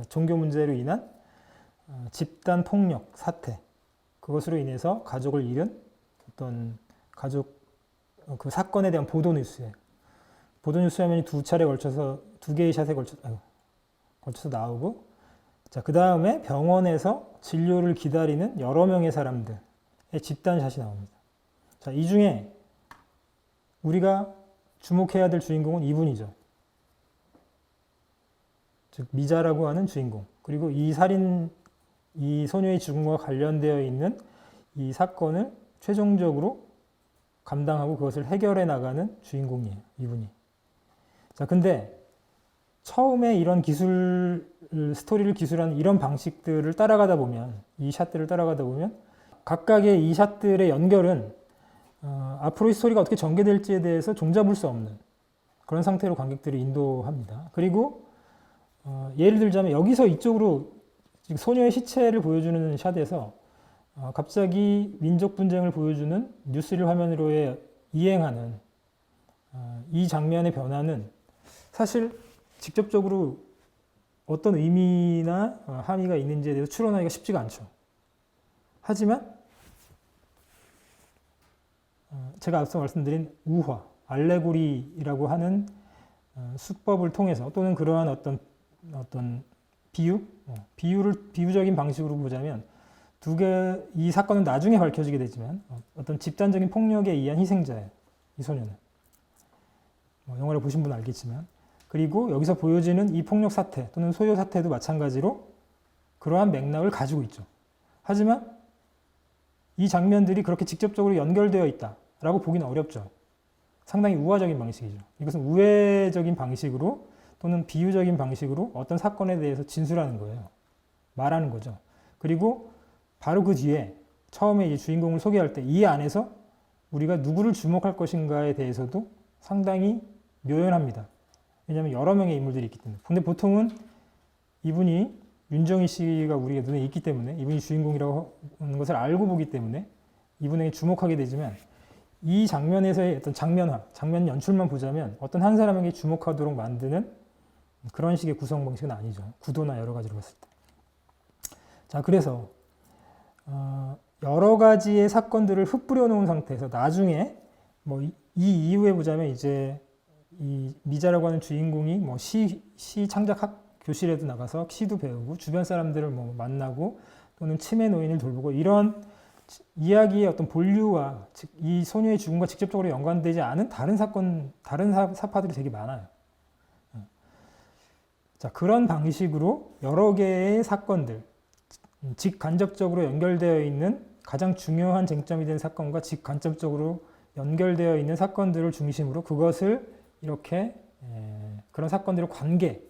종교 문제로 인한 집단 폭력 사태, 그것으로 인해서 가족을 잃은 어떤 가족 그 사건에 대한 보도 뉴스예요. 보도 뉴스 화면이 두 개의 샷에 걸쳐서 나오고, 자, 그 다음에 병원에서 진료를 기다리는 여러 명의 사람들의 집단 샷이 나옵니다. 자, 이 중에 우리가 주목해야 될 주인공은 이분이죠. 즉 미자라고 하는 주인공, 그리고 이 소녀의 죽음과 관련되어 있는 이 사건을 최종적으로 감당하고 그것을 해결해 나가는 주인공이에요, 이분이. 자, 근데 처음에 이런 스토리를 기술하는 이런 방식들을 따라가다 보면, 이 샷들을 따라가다 보면 각각의 이 샷들의 연결은 앞으로 이 스토리가 어떻게 전개될지에 대해서 종잡을 수 없는 그런 상태로 관객들을 인도합니다. 그리고 예를 들자면 여기서 이쪽으로 소녀의 시체를 보여주는 샷에서 갑자기 민족 분쟁을 보여주는 뉴스릴 화면으로의 이행하는 이 장면의 변화는 사실 직접적으로 어떤 의미나 함의가 있는지에 대해서 추론하기가 쉽지가 않죠. 하지만 제가 앞서 말씀드린 우화, 알레고리라고 하는 수법을 통해서 또는 그러한 어떤 비유적인 방식으로 보자면 이 사건은 나중에 밝혀지게 되지만 어떤 집단적인 폭력에 의한 희생자예요. 이 소녀는. 영화를 보신 분은 알겠지만. 그리고 여기서 보여지는 이 폭력 사태 또는 소요 사태도 마찬가지로 그러한 맥락을 가지고 있죠. 하지만 이 장면들이 그렇게 직접적으로 연결되어 있다라고 보기는 어렵죠. 상당히 우화적인 방식이죠. 이것은 우회적인 방식으로 또는 비유적인 방식으로 어떤 사건에 대해서 진술하는 거예요. 말하는 거죠. 그리고 바로 그 뒤에 처음에 이제 주인공을 소개할 때 이 안에서 우리가 누구를 주목할 것인가에 대해서도 상당히 묘연합니다. 왜냐하면 여러 명의 인물들이 있기 때문에. 근데 보통은 이분이 윤정희 씨가 우리가 눈에 있기 때문에, 이분이 주인공이라고 하는 것을 알고 보기 때문에 이분에게 주목하게 되지만, 이 장면에서의 어떤 장면 연출만 보자면 어떤 한 사람에게 주목하도록 만드는 그런 식의 구성 방식은 아니죠. 구도나 여러 가지로 봤을 때. 자, 그래서 여러 가지의 사건들을 흩뿌려 놓은 상태에서 나중에 이 이후에 보자면 이제 이 미자라고 하는 주인공이 시 창작 교실에도 나가서 시도 배우고 주변 사람들을 만나고 또는 치매 노인을 돌보고 이런 이야기의 어떤 본류와 즉 이 소녀의 죽음과 직접적으로 연관되지 않은 다른 사파들이 되게 많아요. 자, 그런 방식으로 여러 개의 사건들, 직간접적으로 연결되어 있는 가장 중요한 쟁점이 된 사건과 직간접적으로 연결되어 있는 사건들을 중심으로 그것을 이렇게 그런 사건들의 관계,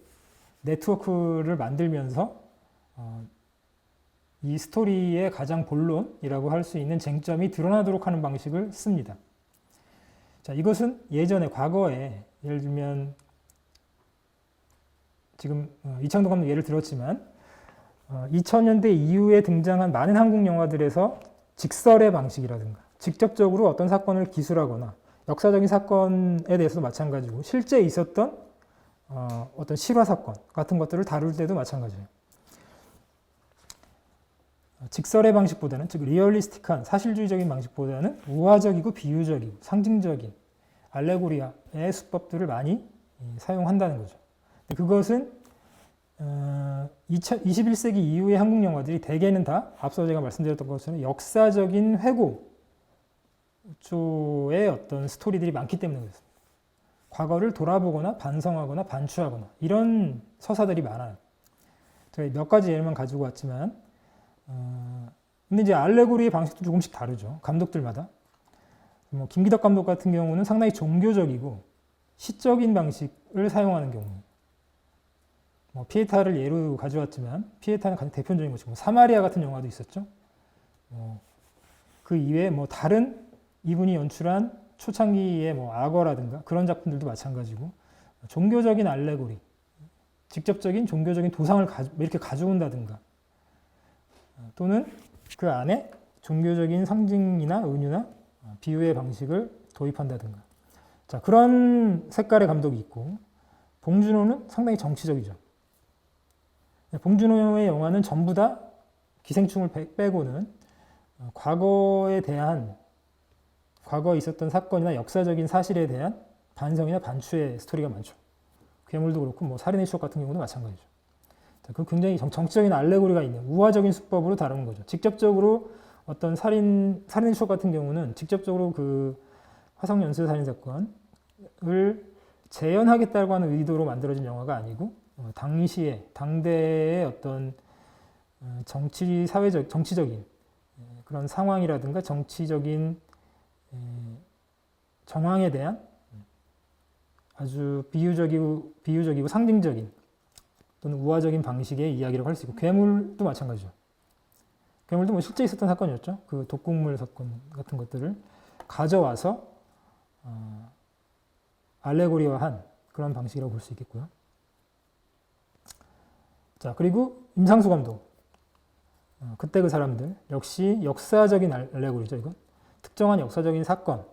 네트워크를 만들면서 이 스토리의 가장 본론이라고 할 수 있는 쟁점이 드러나도록 하는 방식을 씁니다. 자, 이것은 예전에 과거에 예를 들면 지금 이창동 감독 예를 들었지만 2000년대 이후에 등장한 많은 한국 영화들에서 직설의 방식이라든가 직접적으로 어떤 사건을 기술하거나 역사적인 사건에 대해서도 마찬가지고 실제 있었던 어떤 실화 사건 같은 것들을 다룰 때도 마찬가지예요. 직설의 방식보다는 즉 리얼리스틱한 사실주의적인 방식보다는 우화적이고 비유적이고 상징적인 알레고리아의 수법들을 많이 사용한다는 거죠. 그것은 21세기 이후의 한국 영화들이 대개는 다 앞서 제가 말씀드렸던 것처럼 역사적인 회고조의 어떤 스토리들이 많기 때문에 그렇습니다. 과거를 돌아보거나 반성하거나 반추하거나 이런 서사들이 많아요. 제가 몇 가지 예를만 가지고 왔지만 근데 이제 알레고리의 방식도 조금씩 다르죠. 감독들마다. 김기덕 감독 같은 경우는 상당히 종교적이고 시적인 방식을 사용하는 경우. 피에타를 예로 가져왔지만 피에타는 가장 대표적인 것이고 사마리아 같은 영화도 있었죠. 그 이외에 다른 이분이 연출한 초창기의 악어라든가 그런 작품들도 마찬가지고 종교적인 알레고리, 직접적인 종교적인 도상을 이렇게 가져온다든가 또는 그 안에 종교적인 상징이나 은유나 비유의 방식을 도입한다든가. 자, 그런 색깔의 감독이 있고 봉준호는 상당히 정치적이죠. 봉준호의 영화는 전부 다 기생충을 빼고는 과거에 있었던 사건이나 역사적인 사실에 대한 반성이나 반추의 스토리가 많죠. 괴물도 그렇고 뭐 살인의 추억 같은 경우도 마찬가지죠. 그 굉장히 정치적인 알레고리가 있는 우화적인 수법으로 다루는 거죠. 직접적으로 어떤 살인의 추억 같은 경우는 직접적으로 그 화성연쇄 살인 사건을 재현하겠다고 하는 의도로 만들어진 영화가 아니고 당대의 어떤 정치적인 그런 상황이라든가 정치적인 정황에 대한 아주 비유적이고 상징적인 또는 우화적인 방식의 이야기라고 할 수 있고, 괴물도 마찬가지죠. 괴물도 뭐 실제 있었던 사건이었죠. 그 독극물 사건 같은 것들을 가져와서 알레고리화한 그런 방식이라고 볼 수 있겠고요. 자, 그리고 임상수 감독. 그때 그 사람들 역시 역사적인 알레고리죠. 이건 특정한 역사적인 사건,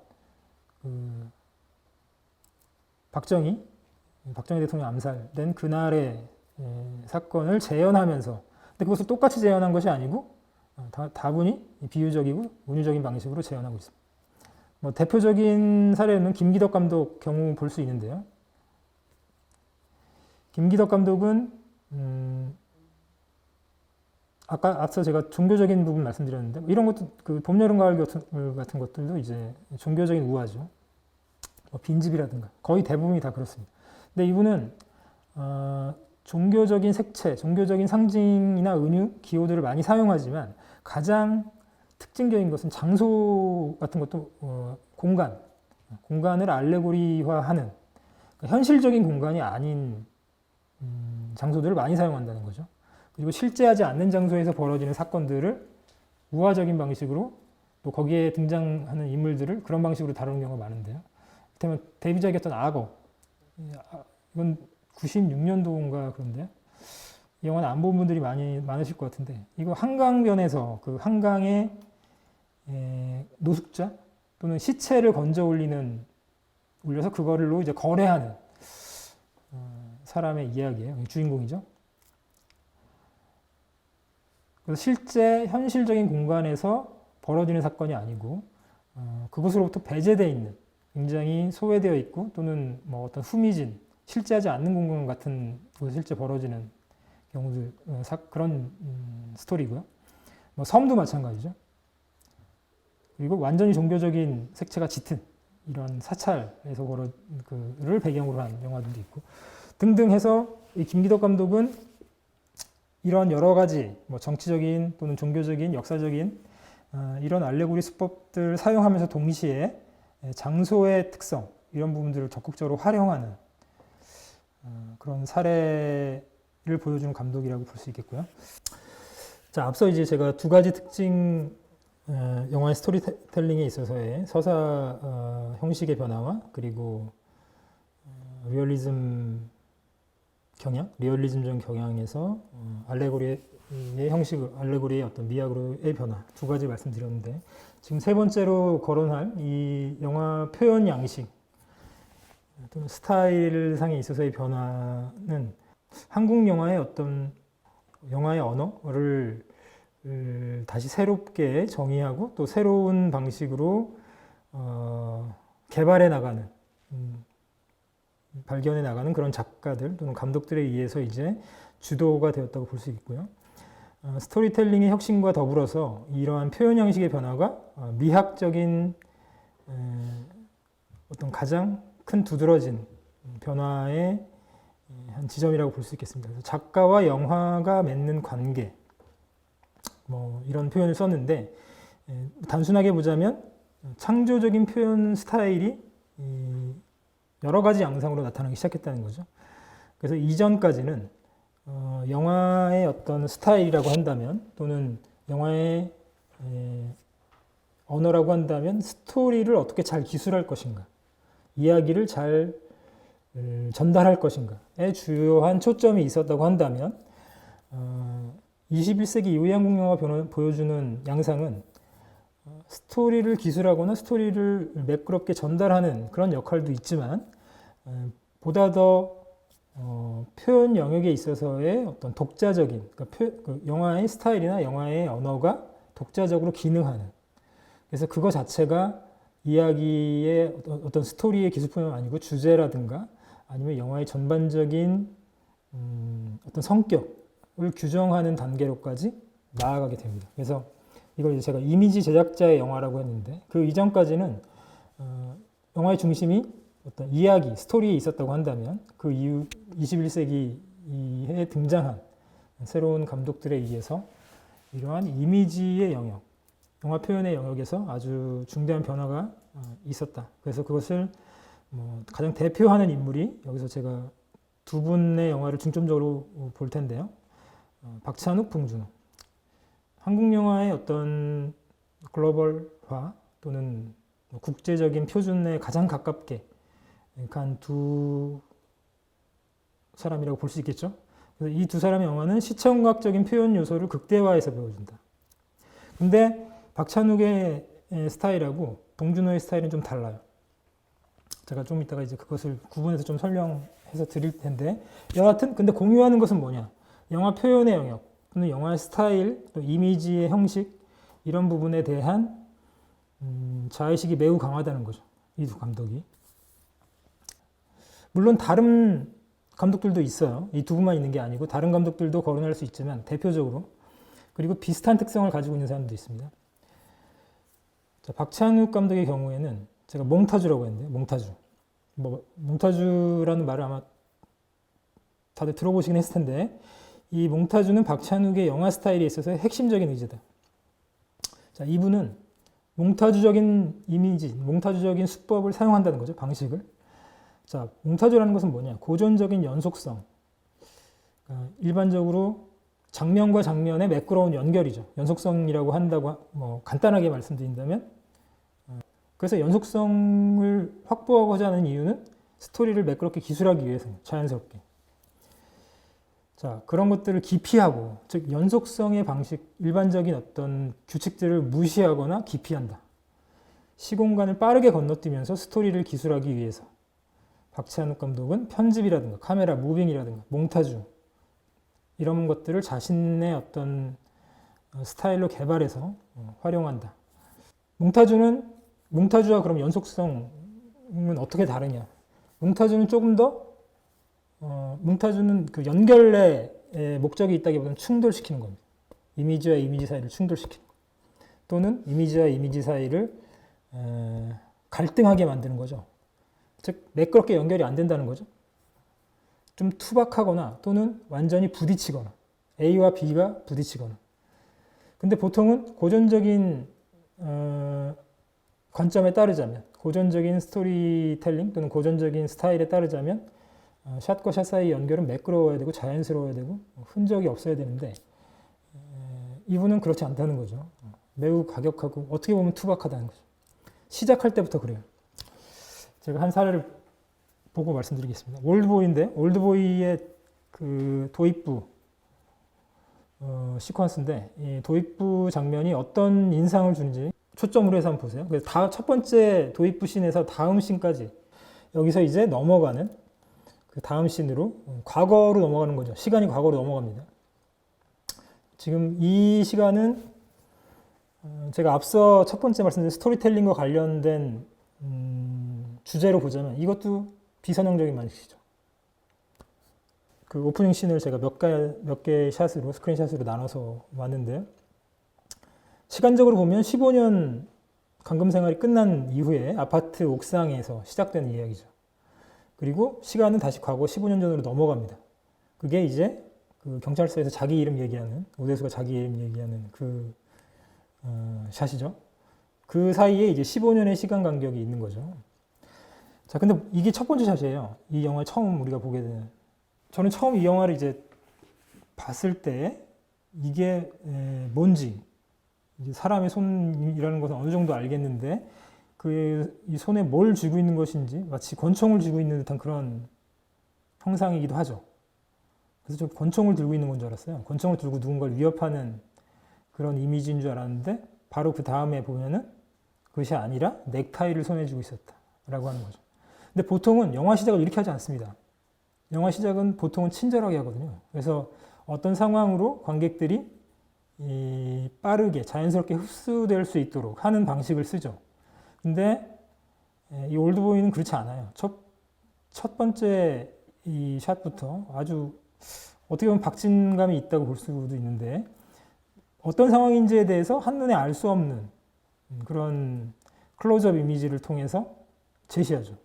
박정희 대통령 암살된 그날의 사건을 재현하면서, 근데 그것을 똑같이 재현한 것이 아니고 다분히 비유적이고 운유적인 방식으로 재현하고 있습니다. 뭐 대표적인 사례는 김기덕 감독 경우 볼 수 있는데요. 김기덕 감독은 앞서 제가 종교적인 부분 말씀드렸는데 이런 것도 그 봄, 여름, 가을 같은 것들도 이제 종교적인 우화죠. 뭐 빈집이라든가 거의 대부분이 다 그렇습니다. 근데 이분은 종교적인 색채, 종교적인 상징이나 은유, 기호들을 많이 사용하지만 가장 특징적인 것은 장소 같은 것도 공간을 알레고리화하는 그러니까 현실적인 공간이 아닌 장소들을 많이 사용한다는 거죠. 그리고 실제하지 않는 장소에서 벌어지는 사건들을 우화적인 방식으로 또 거기에 등장하는 인물들을 그런 방식으로 다루는 경우가 많은데요. 그렇다면 데뷔작이었던 악어, 이건 96년도인가 그런데요. 이 영화는 안 본 분들이 많으실 것 같은데 이거 한강변에서 그 한강에 노숙자 또는 시체를 건져 올려서 그거를로 이제 거래하는 사람의 이야기예요. 주인공이죠. 그래서 실제 현실적인 공간에서 벌어지는 사건이 아니고 그것으로부터 배제되어 있는 굉장히 소외되어 있고 또는 뭐 어떤 후미진 실제하지 않는 공간 같은 곳에 실제 벌어지는 경우들 그런 스토리고요. 뭐 섬도 마찬가지죠. 그리고 완전히 종교적인 색채가 짙은 이런 사찰에서 그를 배경으로 한 영화들도 있고 등등 해서 이 김기덕 감독은 이런 여러 가지 뭐 정치적인 또는 종교적인 역사적인 이런 알레고리 수법들을 사용하면서 동시에 장소의 특성 이런 부분들을 적극적으로 활용하는 그런 사례를 보여주는 감독이라고 볼 수 있겠고요. 자, 앞서 이제 제가 두 가지 특징 영화의 스토리텔링에 있어서의 서사 형식의 변화와 그리고 리얼리즘적 경향에서 알레고리의 어떤 미학으로의 변화 두 가지 말씀드렸는데 지금 세 번째로 거론할 이 영화 표현 양식 또는 스타일상에 있어서의 변화는 한국 영화의 어떤 영화의 언어를 다시 새롭게 정의하고 또 새로운 방식으로 개발해 나가는 발견해 나가는 그런 작가들 또는 감독들에 의해서 이제 주도가 되었다고 볼 수 있고요. 스토리텔링의 혁신과 더불어서 이러한 표현 양식의 변화가 미학적인 어떤 가장 큰 두드러진 변화의 한 지점이라고 볼 수 있겠습니다. 그래서 작가와 영화가 맺는 관계 뭐 이런 표현을 썼는데 단순하게 보자면 창조적인 표현 스타일이 여러 가지 양상으로 나타나기 시작했다는 거죠. 그래서 이전까지는 영화의 어떤 스타일이라고 한다면 또는 영화의 언어라고 한다면 스토리를 어떻게 잘 기술할 것인가, 이야기를 잘 전달할 것인가에 주요한 초점이 있었다고 한다면 21세기 이후의 한국 영화가 보여주는 양상은 스토리를 기술하거나 스토리를 매끄럽게 전달하는 그런 역할도 있지만 보다 더 표현 영역에 있어서의 어떤 독자적인, 그러니까 그 영화의 스타일이나 영화의 언어가 독자적으로 기능하는. 그래서 그거 자체가 이야기의 어떤 스토리의 기술뿐만 아니고 주제라든가 아니면 영화의 전반적인 어떤 성격을 규정하는 단계로까지 나아가게 됩니다. 그래서 이걸 이제 제가 이미지 제작자의 영화라고 했는데 그 이전까지는 영화의 중심이 어떤 이야기, 스토리에 있었다고 한다면 그 이후 21세기에 등장한 새로운 감독들에 의해서 이러한 이미지의 영역, 영화 표현의 영역에서 아주 중대한 변화가 있었다. 그래서 그것을 가장 대표하는 인물이 여기서 제가 두 분의 영화를 중점적으로 볼 텐데요. 박찬욱, 봉준호. 한국 영화의 어떤 글로벌화 또는 국제적인 표준에 가장 가깝게 간 두 사람이라고 볼 수 있겠죠. 그래서 이 두 사람의 영화는 시청각적인 표현 요소를 극대화해서 보여준다. 근데 박찬욱의 스타일하고 봉준호의 스타일은 좀 달라요. 제가 좀 이따가 이제 그것을 구분해서 좀 설명해서 드릴 텐데 여하튼 근데 공유하는 것은 뭐냐? 영화 표현의 영역 또는 영화의 스타일, 또 이미지의 형식 이런 부분에 대한 자의식이 매우 강하다는 거죠. 이 두 감독이. 물론 다른 감독들도 있어요. 이 두 분만 있는 게 아니고 다른 감독들도 거론할 수 있지만 대표적으로 그리고 비슷한 특성을 가지고 있는 사람도 있습니다. 자, 박찬욱 감독의 경우에는 제가 몽타주라고 했는데 몽타주. 몽타주라는 말을 아마 다들 들어보시긴 했을 텐데 이 몽타주는 박찬욱의 영화 스타일에 있어서 핵심적인 의제다. 자, 이분은 몽타주적인 이미지, 몽타주적인 수법을 사용한다는 거죠. 방식을. 자, 몽타주라는 것은 뭐냐? 고전적인 연속성. 그러니까 일반적으로 장면과 장면의 매끄러운 연결이죠. 연속성이라고 한다고 간단하게 말씀드린다면 그래서 연속성을 확보하고자 하는 이유는 스토리를 매끄럽게 기술하기 위해서는 자연스럽게. 자, 그런 것들을 기피하고, 즉 연속성의 방식, 일반적인 어떤 규칙들을 무시하거나 기피한다. 시공간을 빠르게 건너뛰면서 스토리를 기술하기 위해서 박찬욱 감독은 편집이라든가 카메라 무빙이라든가 몽타주 이런 것들을 자신의 어떤 스타일로 개발해서 활용한다. 몽타주와 그럼 연속성은 어떻게 다르냐? 몽타주는 조금 더 몽타주는 그 연결의 목적이 있다기보다는 충돌시키는 겁니다. 이미지와 이미지 사이를 충돌시키는 것. 또는 이미지와 이미지 사이를 갈등하게 만드는 거죠. 즉 매끄럽게 연결이 안 된다는 거죠. 좀 투박하거나 또는 완전히 부딪히거나 A와 B가 부딪히거나. 근데 보통은 고전적인 관점에 따르자면 고전적인 스토리텔링 또는 고전적인 스타일에 따르자면 샷과 샷 사이 연결은 매끄러워야 되고 자연스러워야 되고 흔적이 없어야 되는데 이분은 그렇지 않다는 거죠. 매우 과격하고 어떻게 보면 투박하다는 거죠. 시작할 때부터 그래요. 제가 한 사례를 보고 말씀드리겠습니다. 올드보이인데 올드보이의 그 도입부 시퀀스인데 이 도입부 장면이 어떤 인상을 주는지 초점으로 해서 한번 보세요. 그래서 첫 번째 도입부 씬에서 다음 씬까지 여기서 이제 넘어가는 그 다음 씬으로 과거로 넘어가는 거죠. 시간이 과거로 넘어갑니다. 지금 이 시간은 제가 앞서 첫 번째 말씀드린 스토리텔링과 관련된 주제로 보자면 이것도 비선형적인 방식이죠. 그 오프닝 씬을 제가 몇 개의 샷으로 스크린샷으로 나눠서 왔는데요. 시간적으로 보면 15년 감금 생활이 끝난 이후에 아파트 옥상에서 시작되는 이야기죠. 그리고 시간은 다시 과거 15년 전으로 넘어갑니다. 그게 이제 그 경찰서에서 자기 이름 얘기하는 오대수가 자기 이름 얘기하는 그 샷이죠. 그 사이에 이제 15년의 시간 간격이 있는 거죠. 자, 근데 이게 첫 번째 샷이에요. 이 영화 처음 우리가 보게 되는. 저는 처음 이 영화를 이제 봤을 때 이게 뭔지 이제 사람의 손이라는 것은 어느 정도 알겠는데 이 손에 뭘 쥐고 있는 것인지 마치 권총을 쥐고 있는 듯한 그런 형상이기도 하죠. 그래서 저 권총을 들고 있는 건 줄 알았어요. 권총을 들고 누군가를 위협하는 그런 이미지인 줄 알았는데 바로 그 다음에 보면은 그것이 아니라 넥타이를 손에 쥐고 있었다라고 하는 거죠. 근데 보통은 영화 시작을 이렇게 하지 않습니다. 영화 시작은 보통은 친절하게 하거든요. 그래서 어떤 상황으로 관객들이 빠르게 자연스럽게 흡수될 수 있도록 하는 방식을 쓰죠. 근데 이 올드보이는 그렇지 않아요. 첫 번째 이 샷부터 아주 어떻게 보면 박진감이 있다고 볼 수도 있는데 어떤 상황인지에 대해서 한눈에 알 수 없는 그런 클로즈업 이미지를 통해서 제시하죠.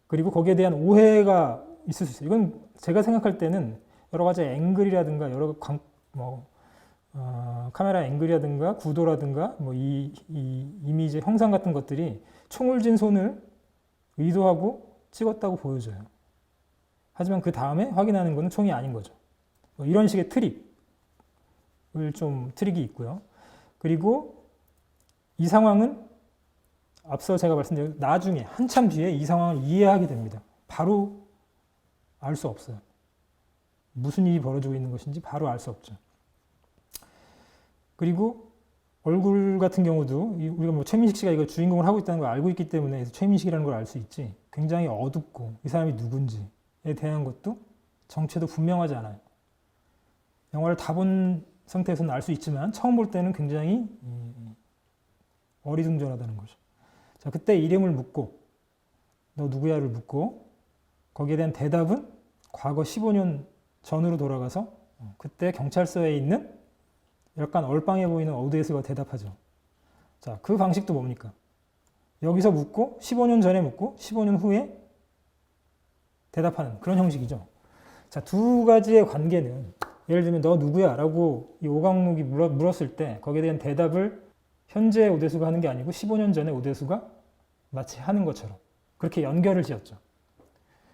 그리고 거기에 대한 오해가 있을 수 있어요. 이건 제가 생각할 때는 여러 가지 앵글이라든가 여러 카메라 앵글이라든가 구도라든가 이 이미지 형상 같은 것들이 총을 쥔 손을 의도하고 찍었다고 보여져요. 하지만 그 다음에 확인하는 것은 총이 아닌 거죠. 이런 식의 트릭이 있고요. 그리고 이 상황은 앞서 제가 말씀드린 나중에 한참 뒤에 이 상황을 이해하게 됩니다. 바로 알 수 없어요. 무슨 일이 벌어지고 있는 것인지 바로 알 수 없죠. 그리고 얼굴 같은 경우도 우리가 최민식 씨가 이거 주인공을 하고 있다는 걸 알고 있기 때문에 최민식이라는 걸 알 수 있지. 굉장히 어둡고 이 사람이 누군지에 대한 것도 정체도 분명하지 않아요. 영화를 다 본 상태에서는 알 수 있지만 처음 볼 때는 굉장히 어리둥절하다는 거죠. 자, 그때 이름을 묻고 너 누구야를 묻고 거기에 대한 대답은 과거 15년 전으로 돌아가서 그때 경찰서에 있는 약간 얼빵해 보이는 어우드에스가 대답하죠. 자, 그 방식도 뭡니까? 여기서 묻고 15년 전에 묻고 15년 후에 대답하는 그런 형식이죠. 자, 두 가지의 관계는 예를 들면 너 누구야? 라고 이 오강록이 물었을 때 거기에 대한 대답을 현재 오대수가 하는 게 아니고 15년 전에 오대수가 마치 하는 것처럼 그렇게 연결을 지었죠.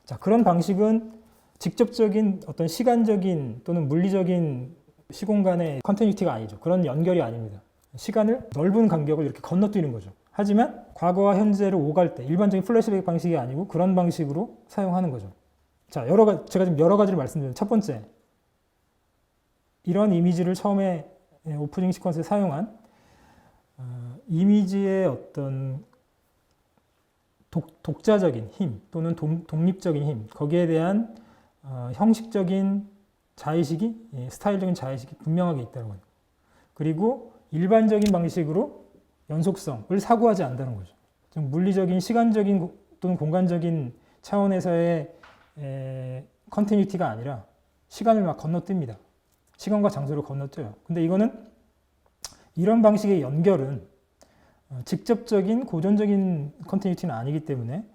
자, 그런 방식은 직접적인 어떤 시간적인 또는 물리적인 시공간의 컨티뉴티가 아니죠. 그런 연결이 아닙니다. 시간을 넓은 간격을 이렇게 건너뛰는 거죠. 하지만 과거와 현재를 오갈 때 일반적인 플래시백 방식이 아니고 그런 방식으로 사용하는 거죠. 자, 제가 지금 여러 가지를 말씀드렸는데 첫 번째, 이런 이미지를 처음에 오프닝 시퀀스에 사용한 이미지의 어떤 독자적인 힘 또는 독립적인 힘, 거기에 대한 형식적인 자의식이, 스타일적인 자의식이 분명하게 있다는 거예요. 그리고 일반적인 방식으로 연속성을 사고하지 않는다는 거죠. 좀 물리적인, 시간적인 또는 공간적인 차원에서의 컨티뉴티가 아니라 시간을 막 건너뜁니다. 시간과 장소를 건너뛰어요. 근데 이런 방식의 연결은 직접적인 고전적인 컨티뉴티는 아니기 때문에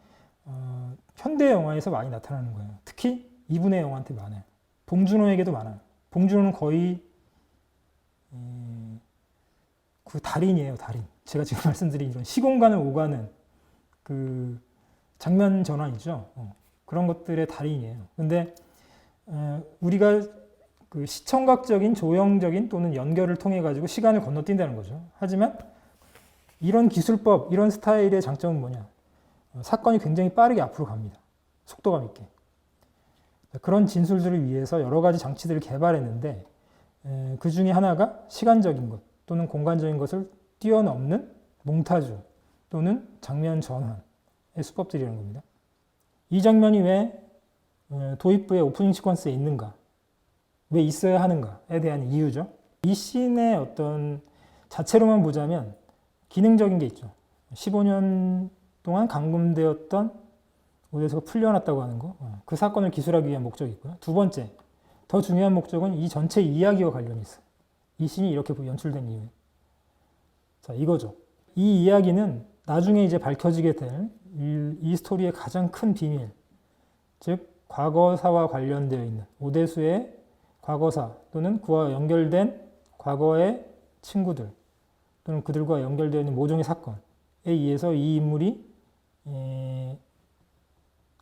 현대 영화에서 많이 나타나는 거예요. 특히 이분의 영화한테 많아요. 봉준호에게도 많아요. 봉준호는 거의 그 달인이에요, 달인. 제가 지금 말씀드린 이런 시공간을 오가는 그 장면 전환이죠. 그런 것들의 달인이에요. 근데 우리가 그 시청각적인, 조형적인 또는 연결을 통해 가지고 시간을 건너뛴다는 거죠. 하지만 이런 기술법, 이런 스타일의 장점은 뭐냐? 사건이 굉장히 빠르게 앞으로 갑니다. 속도감 있게. 그런 진술들을 위해서 여러 가지 장치들을 개발했는데 그 중에 하나가 시간적인 것 또는 공간적인 것을 뛰어넘는 몽타주 또는 장면 전환의 수법들이라는 겁니다. 이 장면이 왜 도입부의 오프닝 시퀀스에 있는가? 왜 있어야 하는가에 대한 이유죠. 이 씬의 어떤 자체로만 보자면 기능적인 게 있죠. 15년 동안 감금되었던 오대수가 풀려났다고 하는 거. 그 사건을 기술하기 위한 목적이 있고요. 두 번째, 더 중요한 목적은 이 전체 이야기와 관련이 있어요. 이 씬이 이렇게 연출된 이유에. 자, 이거죠. 이 이야기는 나중에 이제 밝혀지게 될 이 스토리의 가장 큰 비밀, 즉 과거사와 관련되어 있는 오대수의 과거사 또는 그와 연결된 과거의 친구들 또는 그들과 연결되어 있는 모종의 사건에 의해서 이 인물이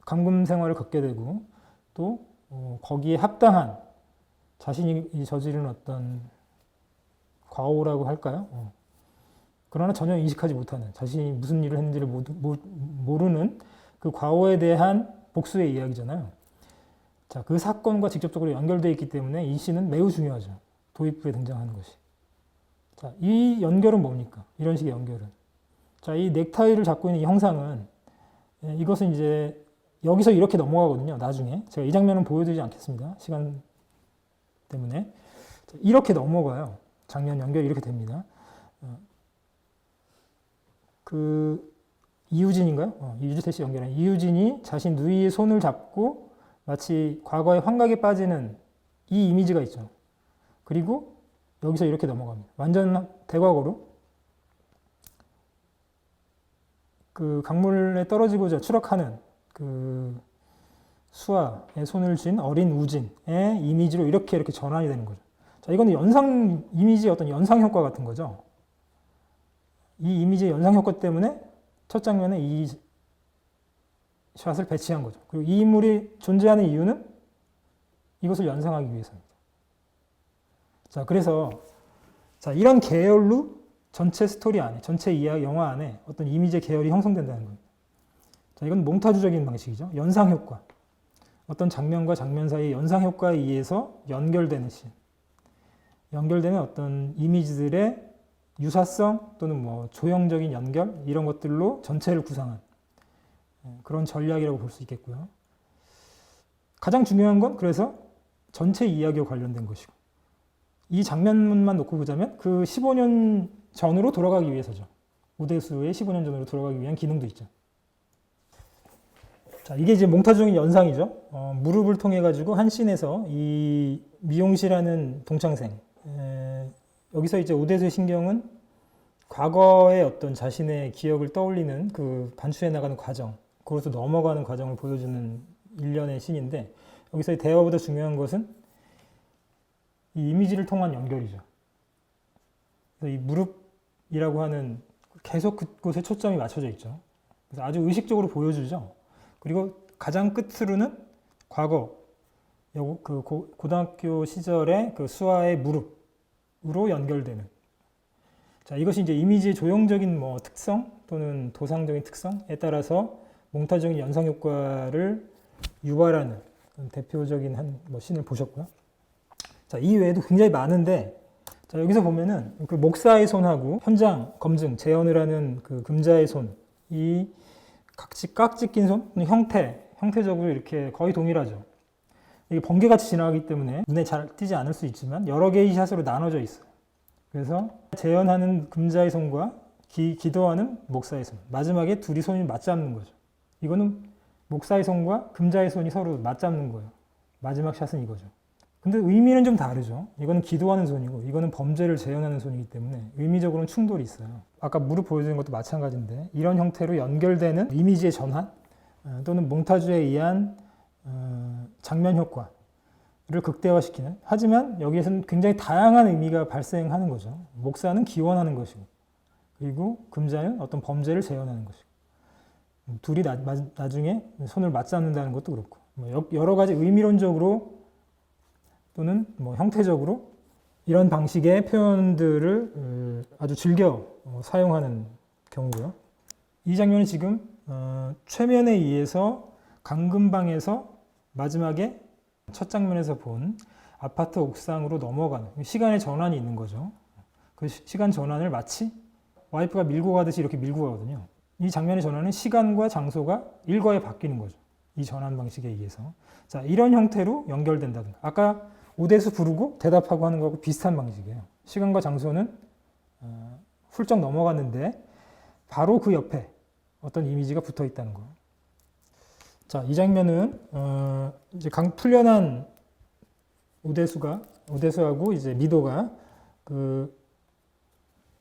감금 생활을 갖게 되고 또 거기에 합당한 자신이 저지른 어떤 과오라고 할까요? 그러나 전혀 인식하지 못하는 자신이 무슨 일을 했는지를 모르는 그 과오에 대한 복수의 이야기잖아요. 자, 그 사건과 직접적으로 연결되어 있기 때문에 이 씬은 매우 중요하죠. 도입부에 등장하는 것이. 자, 이 연결은 뭡니까? 이런 식의 연결은. 자, 이 넥타이를 잡고 있는 이 형상은 이것은 이제 여기서 이렇게 넘어가거든요. 나중에 제가 이 장면은 보여드리지 않겠습니다. 시간 때문에. 이렇게 넘어가요. 장면 연결이 이렇게 됩니다. 그 이유진인가요? 이주태 씨 연결한 이유진이 자신 누이의 손을 잡고 마치 과거의 환각에 빠지는 이 이미지가 있죠. 그리고 여기서 이렇게 넘어갑니다. 완전 대과거로 그 강물에 떨어지고자 추락하는 그 수아의 손을 쥔 어린 우진의 이미지로 이렇게 전환이 되는 거죠. 자, 이건 연상 이미지의 어떤 연상 효과 같은 거죠. 이 이미지의 연상 효과 때문에 첫 장면에 이 샷을 배치한 거죠. 그리고 이 인물이 존재하는 이유는 이것을 연상하기 위해서입니다. 자, 그래서 자, 이런 계열로 전체 스토리 안에, 전체 영화 안에 어떤 이미지의 계열이 형성된다는 겁니다. 자, 이건 몽타주적인 방식이죠. 연상 효과. 어떤 장면과 장면 사이의 연상 효과에 의해서 연결되는 씬. 연결되는 어떤 이미지들의 유사성 또는 뭐 조형적인 연결 이런 것들로 전체를 구성한 그런 전략이라고 볼 수 있겠고요. 가장 중요한 건 그래서 전체 이야기와 관련된 것이고 이 장면만 놓고 보자면 그 15년 전으로 돌아가기 위해서죠. 오대수의 15년 전으로 돌아가기 위한 기능도 있죠. 자, 이게 이제 몽타주적인 연상이죠. 무릎을 통해 가지고 한 씬에서 이 미용실하는 동창생 여기서 이제 오대수의 신경은 과거의 어떤 자신의 기억을 떠올리는 그 반추해 나가는 과정, 그것으로 넘어가는 과정을 보여주는 일련의 씬인데 여기서 대화보다 중요한 것은 이 이미지를 통한 연결이죠. 그래서 이 무릎이라고 하는 계속 그곳에 초점이 맞춰져 있죠. 그래서 아주 의식적으로 보여주죠. 그리고 가장 끝으로는 과거, 그 고등학교 시절의 그 수아의 무릎으로 연결되는. 자, 이것이 이제 이미지의 조형적인 뭐 특성 또는 도상적인 특성에 따라서 몽타주적인 연상 효과를 유발하는 대표적인 한 뭐 씬을 보셨고요. 자, 이 외에도 굉장히 많은데, 자, 여기서 보면은 그 목사의 손하고 현장 검증 재현을 하는 그 금자의 손, 이 깍지 낀 손, 형태적으로 이렇게 거의 동일하죠. 이게 번개같이 지나가기 때문에 눈에 잘 띄지 않을 수 있지만 여러 개의 샷으로 나눠져 있어요. 그래서 재현하는 금자의 손과 기도하는 목사의 손, 마지막에 둘이 손이 맞잡는 거죠. 이거는 목사의 손과 금자의 손이 서로 맞잡는 거예요. 마지막 샷은 이거죠. 근데 의미는 좀 다르죠. 이거는 기도하는 손이고 이거는 범죄를 재현하는 손이기 때문에 의미적으로는 충돌이 있어요. 아까 무릎 보여주는 것도 마찬가지인데 이런 형태로 연결되는 이미지의 전환 또는 몽타주에 의한 장면 효과를 극대화시키는, 하지만 여기에서는 굉장히 다양한 의미가 발생하는 거죠. 목사는 기원하는 것이고 그리고 금자는 어떤 범죄를 재현하는 것이고 둘이 나중에 손을 맞잡는다는 것도 그렇고 여러 가지 의미론적으로 또는 뭐 형태적으로 이런 방식의 표현들을 아주 즐겨 사용하는 경우고요. 이 장면은 지금 최면에 의해서 강금방에서 마지막에 첫 장면에서 본 아파트 옥상으로 넘어가는 시간의 전환이 있는 거죠. 그 시간 전환을 마치 와이프가 밀고 가듯이 이렇게 밀고 가거든요. 이 장면의 전환은 시간과 장소가 일과에 바뀌는 거죠. 이 전환 방식에 의해서. 자, 이런 형태로 연결된다든가. 아까 오대수 부르고 대답하고 하는 거하고 비슷한 방식이에요. 시간과 장소는 훌쩍 넘어갔는데 바로 그 옆에 어떤 이미지가 붙어 있다는 거. 자, 이 장면은 이제 풀려난 오대수하고 이제 미도가 그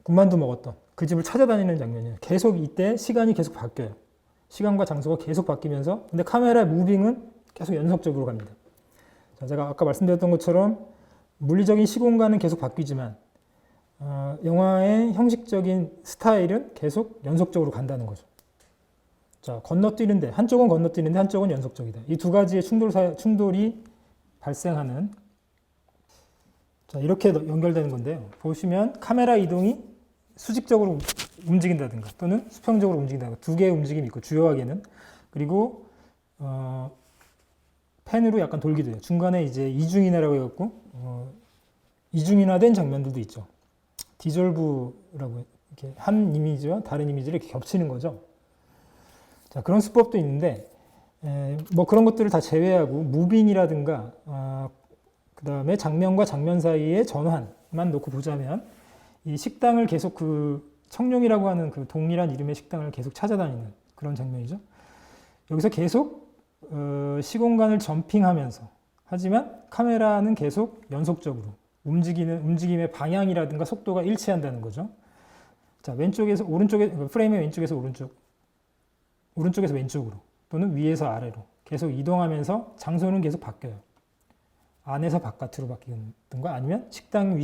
군만두 먹었던 그 집을 찾아다니는 장면이에요. 계속 이때 시간이 계속 바뀌어요. 시간과 장소가 계속 바뀌면서 근데 카메라 무빙은 계속 연속적으로 갑니다. 자, 제가 아까 말씀드렸던 것처럼 물리적인 시공간은 계속 바뀌지만 영화의 형식적인 스타일은 계속 연속적으로 간다는 거죠. 자, 건너뛰는데 한쪽은 건너뛰는데 한쪽은 연속적이다. 이 두 가지의 충돌이 발생하는, 자, 이렇게 연결되는 건데요. 보시면 카메라 이동이 수직적으로 움직인다든가 또는 수평적으로 움직인다든가 두 개의 움직임이 있고 주요하게는, 그리고 펜으로 약간 돌기도 해요. 중간에 이제 이중인화라고 해갖고 이중인화된 장면들도 있죠. 디졸브라고 이렇게 한 이미지와 다른 이미지를 이렇게 겹치는 거죠. 자, 그런 수법도 있는데 뭐 그런 것들을 다 제외하고 무빙이라든가 그 다음에 장면과 장면 사이의 전환만 놓고 보자면 이 식당을 계속 그 청룡이라고 하는 그 동일한 이름의 식당을 계속 찾아다니는 그런 장면이죠. 여기서 계속 시공간을 점핑하면서 하지만 카메라는 계속 연속적으로 움직임의 방향이라든가 속도가 일치한다는 거죠. 자, 왼쪽에서 오른쪽에 프레임의 왼쪽에서 오른쪽에서 왼쪽으로 또는 위에서 아래로 계속 이동하면서 장소는 계속 바뀌어요. 안에서 바깥으로 바뀌든가 아니면 식당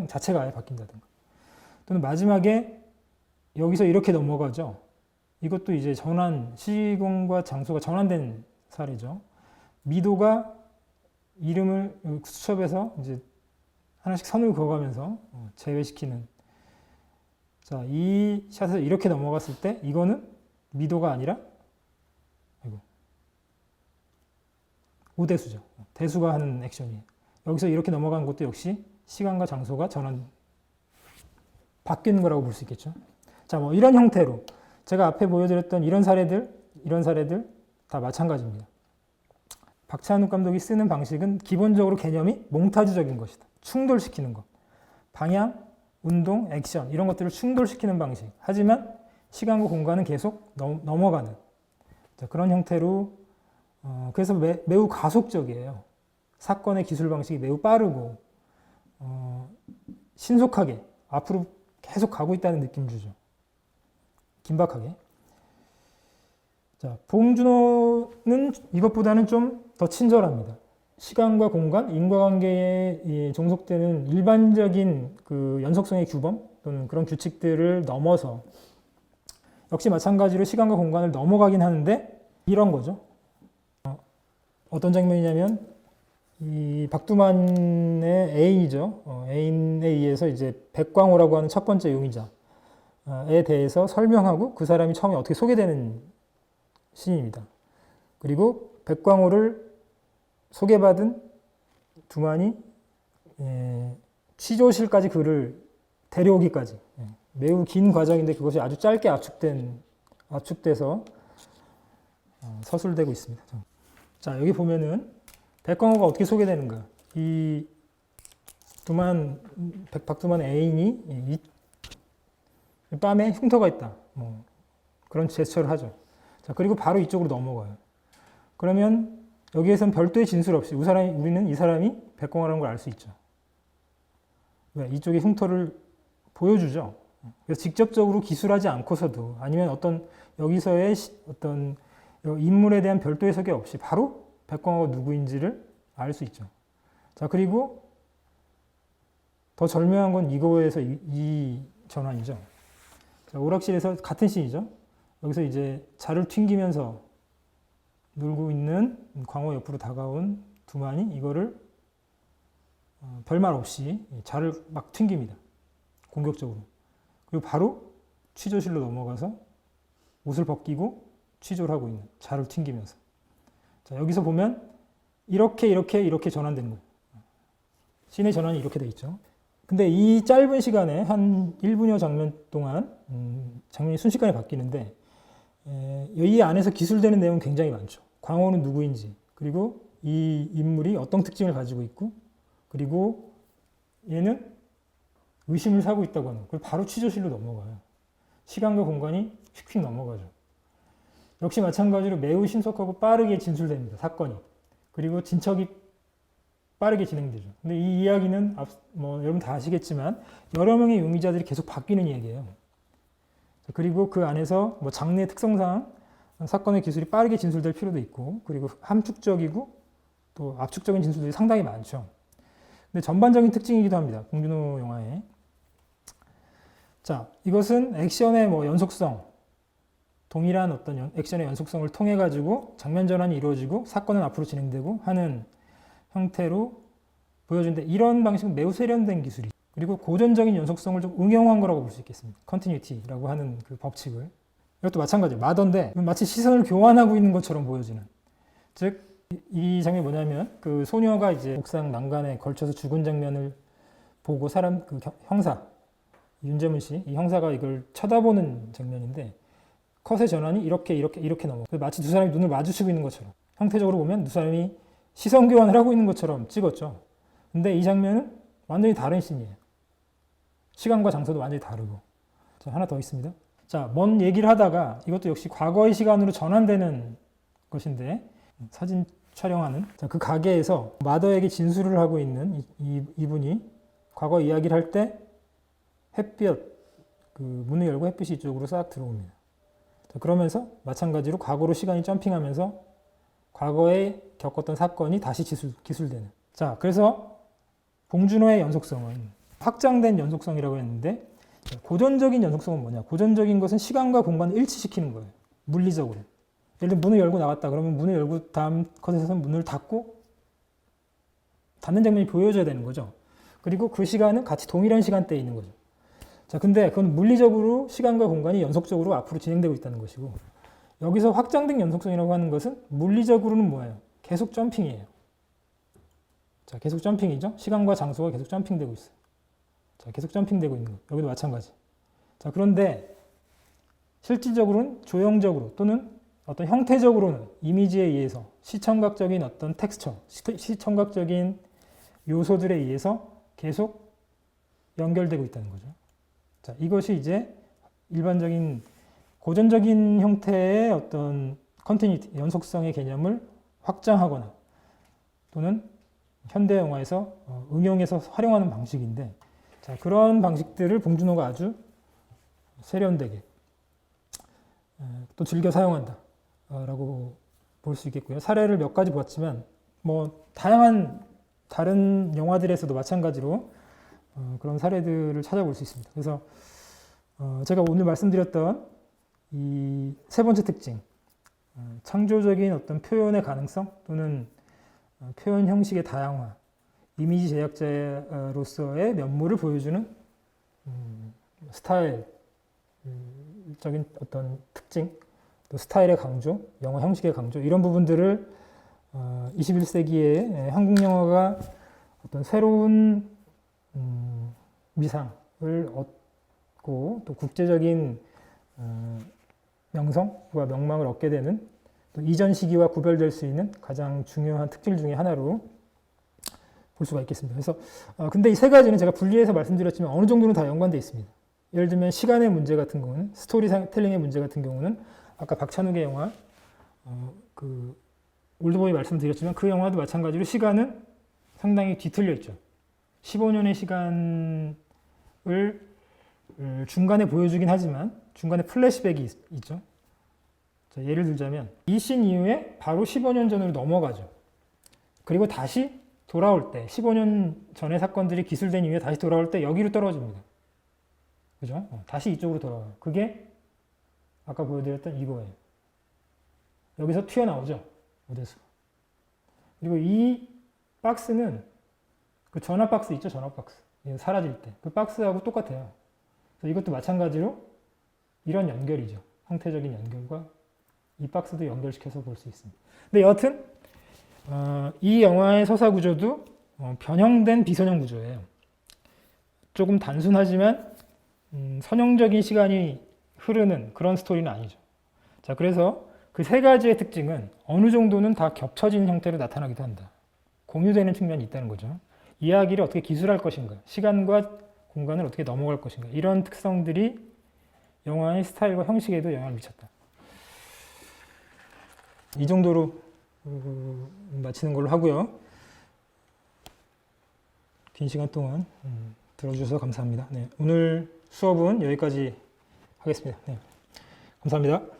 자체가 아예 바뀐다든가 또는 마지막에 여기서 이렇게 넘어가죠. 이것도 이제 시공과 장소가 전환된 사례죠. 미도가 이름을 수첩에서 이제 하나씩 선을 그어가면서 제외시키는. 자, 이 샷에서 이렇게 넘어갔을 때 이거는 미도가 아니라 오대수죠. 대수가 하는 액션이에요. 여기서 이렇게 넘어간 것도 역시 시간과 장소가 바뀌는 거라고 볼 수 있겠죠. 자, 뭐 이런 형태로 제가 앞에 보여드렸던 이런 사례들 다 마찬가지입니다. 박찬욱 감독이 쓰는 방식은 기본적으로 개념이 몽타주적인 것이다. 충돌시키는 것. 방향, 운동, 액션 이런 것들을 충돌시키는 방식. 하지만 시간과 공간은 계속 넘어가는 그런 형태로 그래서 매우 가속적이에요. 사건의 기술 방식이 매우 빠르고 신속하게 앞으로 계속 가고 있다는 느낌 주죠. 긴박하게. 자, 봉준호는 이것보다는 좀 더 친절합니다. 시간과 공간, 인과관계에 종속되는 일반적인 그 연속성의 규범 또는 그런 규칙들을 넘어서 역시 마찬가지로 시간과 공간을 넘어가긴 하는데 이런 거죠. 어떤 장면이냐면 이 박두만의 애인이죠. 애인에 의해서 이제 백광호라고 하는 첫 번째 용의자에 대해서 설명하고 그 사람이 처음에 어떻게 소개되는 씬입니다. 그리고 백광호를 소개받은 두만이 취조실까지 그를 데려오기까지 매우 긴 과정인데 그것이 아주 짧게 압축돼서 서술되고 있습니다. 자, 여기 보면은 백광호가 어떻게 소개되는가. 이 박두만의 애인이 이 뺨에 흉터가 있다. 뭐 그런 제스처를 하죠. 자, 그리고 바로 이쪽으로 넘어가요. 그러면 여기에선 별도의 진술 없이 우리는 이 사람이 백광호라는 걸 알 수 있죠. 왜? 이쪽에 흉터를 보여주죠. 그래서 직접적으로 기술하지 않고서도 아니면 여기서의 어떤 인물에 대한 별도 해석이 없이 바로 백광호가 누구인지를 알 수 있죠. 자, 그리고 더 절묘한 건 이거에서 이 전환이죠. 자, 오락실에서 같은 씬이죠. 여기서 이제 자를 튕기면서 놀고 있는 광호 옆으로 다가온 두만이 이거를 별말 없이 자를 막 튕깁니다. 공격적으로. 그리고 바로 취조실로 넘어가서 옷을 벗기고 취조를 하고 있는 자를 튕기면서. 자, 여기서 보면 이렇게 전환되는 거예요. 씬의 전환이 이렇게 돼 있죠. 근데 이 짧은 시간에 한 1분여 장면 동안 장면이 순식간에 바뀌는데 이 안에서 기술되는 내용은 굉장히 많죠. 광호는 누구인지, 그리고 이 인물이 어떤 특징을 가지고 있고, 그리고 얘는 의심을 사고 있다고 하는, 그리고 바로 취조실로 넘어가요. 시간과 공간이 휙휙 넘어가죠. 역시 마찬가지로 매우 신속하고 빠르게 진술됩니다. 사건이. 그리고 진척이 빠르게 진행되죠. 근데 이 이야기는 여러분 다 아시겠지만 여러 명의 용의자들이 계속 바뀌는 이야기예요. 그리고 그 안에서 장르의 특성상 사건의 기술이 빠르게 진술될 필요도 있고, 그리고 함축적이고 또 압축적인 진술들이 상당히 많죠. 근데 전반적인 특징이기도 합니다. 봉준호 영화의. 자, 이것은 액션의 연속성, 동일한 어떤 액션의 연속성을 통해 가지고 장면 전환이 이루어지고 사건은 앞으로 진행되고 하는 형태로 보여주는데, 이런 방식은 매우 세련된 기술이죠. 그리고 고전적인 연속성을 좀 응용한 거라고 볼 수 있겠습니다. 컨티뉴티라고 하는 그 법칙을. 이것도 마찬가지예요. 마더인데 마치 시선을 교환하고 있는 것처럼 보여지는. 즉, 이 장면이 뭐냐면 그 소녀가 이제 옥상 난간에 걸쳐서 죽은 장면을 보고 형사 윤재문 씨, 이 형사가 이걸 쳐다보는 장면인데, 컷의 전환이 이렇게 넘어. 마치 두 사람이 눈을 마주치고 있는 것처럼. 형태적으로 보면 두 사람이 시선 교환을 하고 있는 것처럼 찍었죠. 근데 이 장면은 완전히 다른 씬이에요. 시간과 장소도 완전히 다르고. 자, 하나 더 있습니다. 자, 먼 얘기를 하다가 이것도 역시 과거의 시간으로 전환되는 것인데 사진 촬영하는 자, 그 가게에서 마더에게 진술을 하고 있는 이분이 과거 이야기를 할 때 햇볕 그 문을 열고 햇빛이 이쪽으로 싹 들어옵니다. 자, 그러면서 마찬가지로 과거로 시간이 점핑하면서 과거에 겪었던 사건이 다시 기술되는. 자, 그래서 봉준호의 연속성은 확장된 연속성이라고 했는데 고전적인 연속성은 뭐냐? 고전적인 것은 시간과 공간을 일치시키는 거예요. 물리적으로. 예를 들면 문을 열고 나왔다. 그러면 문을 열고 다음 컷에서는 문을 닫고 닫는 장면이 보여줘야 되는 거죠. 그리고 그 시간은 같이 동일한 시간대에 있는 거죠. 자, 근데 그건 물리적으로 시간과 공간이 연속적으로 앞으로 진행되고 있다는 것이고 여기서 확장된 연속성이라고 하는 것은 물리적으로는 뭐예요? 계속 점핑이에요. 자, 계속 점핑이죠. 시간과 장소가 계속 점핑되고 있어요. 자, 계속 점핑되고 있는 거. 여기도 마찬가지. 자, 그런데 실질적으로는 조형적으로 또는 어떤 형태적으로는 이미지에 의해서 시청각적인 어떤 텍스처, 시청각적인 요소들에 의해서 계속 연결되고 있다는 거죠. 자, 이것이 이제 일반적인 고전적인 형태의 어떤 컨티뉴티, 연속성의 개념을 확장하거나 또는 현대 영화에서 응용해서 활용하는 방식인데 자, 그런 방식들을 봉준호가 아주 세련되게 또 즐겨 사용한다 라고 볼 수 있겠고요. 사례를 몇 가지 보았지만 뭐 다양한 다른 영화들에서도 마찬가지로 그런 사례들을 찾아볼 수 있습니다. 그래서 제가 오늘 말씀드렸던 이 세 번째 특징, 창조적인 어떤 표현의 가능성 또는 표현 형식의 다양화, 이미지 제작자로서의 면모를 보여주는 스타일적인 어떤 특징, 또 스타일의 강조, 영화 형식의 강조 이런 부분들을 21세기의 한국 영화가 어떤 새로운 위상을 얻고 또 국제적인 명성과 명망을 얻게 되는 또 이전 시기와 구별될 수 있는 가장 중요한 특질 중에 하나로 볼 수가 있겠습니다. 그래서 근데 이 세 가지는 제가 분리해서 말씀드렸지만 어느 정도는 다 연관되어 있습니다. 예를 들면 시간의 문제 같은 경우는 스토리텔링의 문제 같은 경우는 아까 박찬욱의 영화 그 올드보이 말씀드렸지만 그 영화도 마찬가지로 시간은 상당히 뒤틀려 있죠. 15년의 시간을 중간에 보여주긴 하지만 중간에 플래시백이 있죠. 자, 예를 들자면 이 씬 이후에 바로 15년 전으로 넘어가죠. 그리고 다시 돌아올 때 15년 전의 사건들이 기술된 이후에 다시 돌아올 때 여기로 떨어집니다. 그죠? 다시 이쪽으로 돌아와요. 그게 아까 보여드렸던 이거예요. 여기서 튀어나오죠. 오대수가. 그리고 이 박스는 그 전화 박스 있죠? 전화 박스. 사라질 때. 그 박스하고 똑같아요. 그래서 이것도 마찬가지로 이런 연결이죠. 형태적인 연결과 이 박스도 연결시켜서 볼 수 있습니다. 근데 여하튼 이 영화의 서사 구조도 변형된 비선형 구조예요. 조금 단순하지만 선형적인 시간이 흐르는 그런 스토리는 아니죠. 자, 그래서 그 세 가지의 특징은 어느 정도는 다 겹쳐진 형태로 나타나기도 한다. 공유되는 측면이 있다는 거죠. 이야기를 어떻게 기술할 것인가, 시간과 공간을 어떻게 넘어갈 것인가, 이런 특성들이 영화의 스타일과 형식에도 영향을 미쳤다. 이 정도로 마치는 걸로 하고요. 긴 시간 동안 들어주셔서 감사합니다. 네, 오늘 수업은 여기까지 하겠습니다. 네, 감사합니다.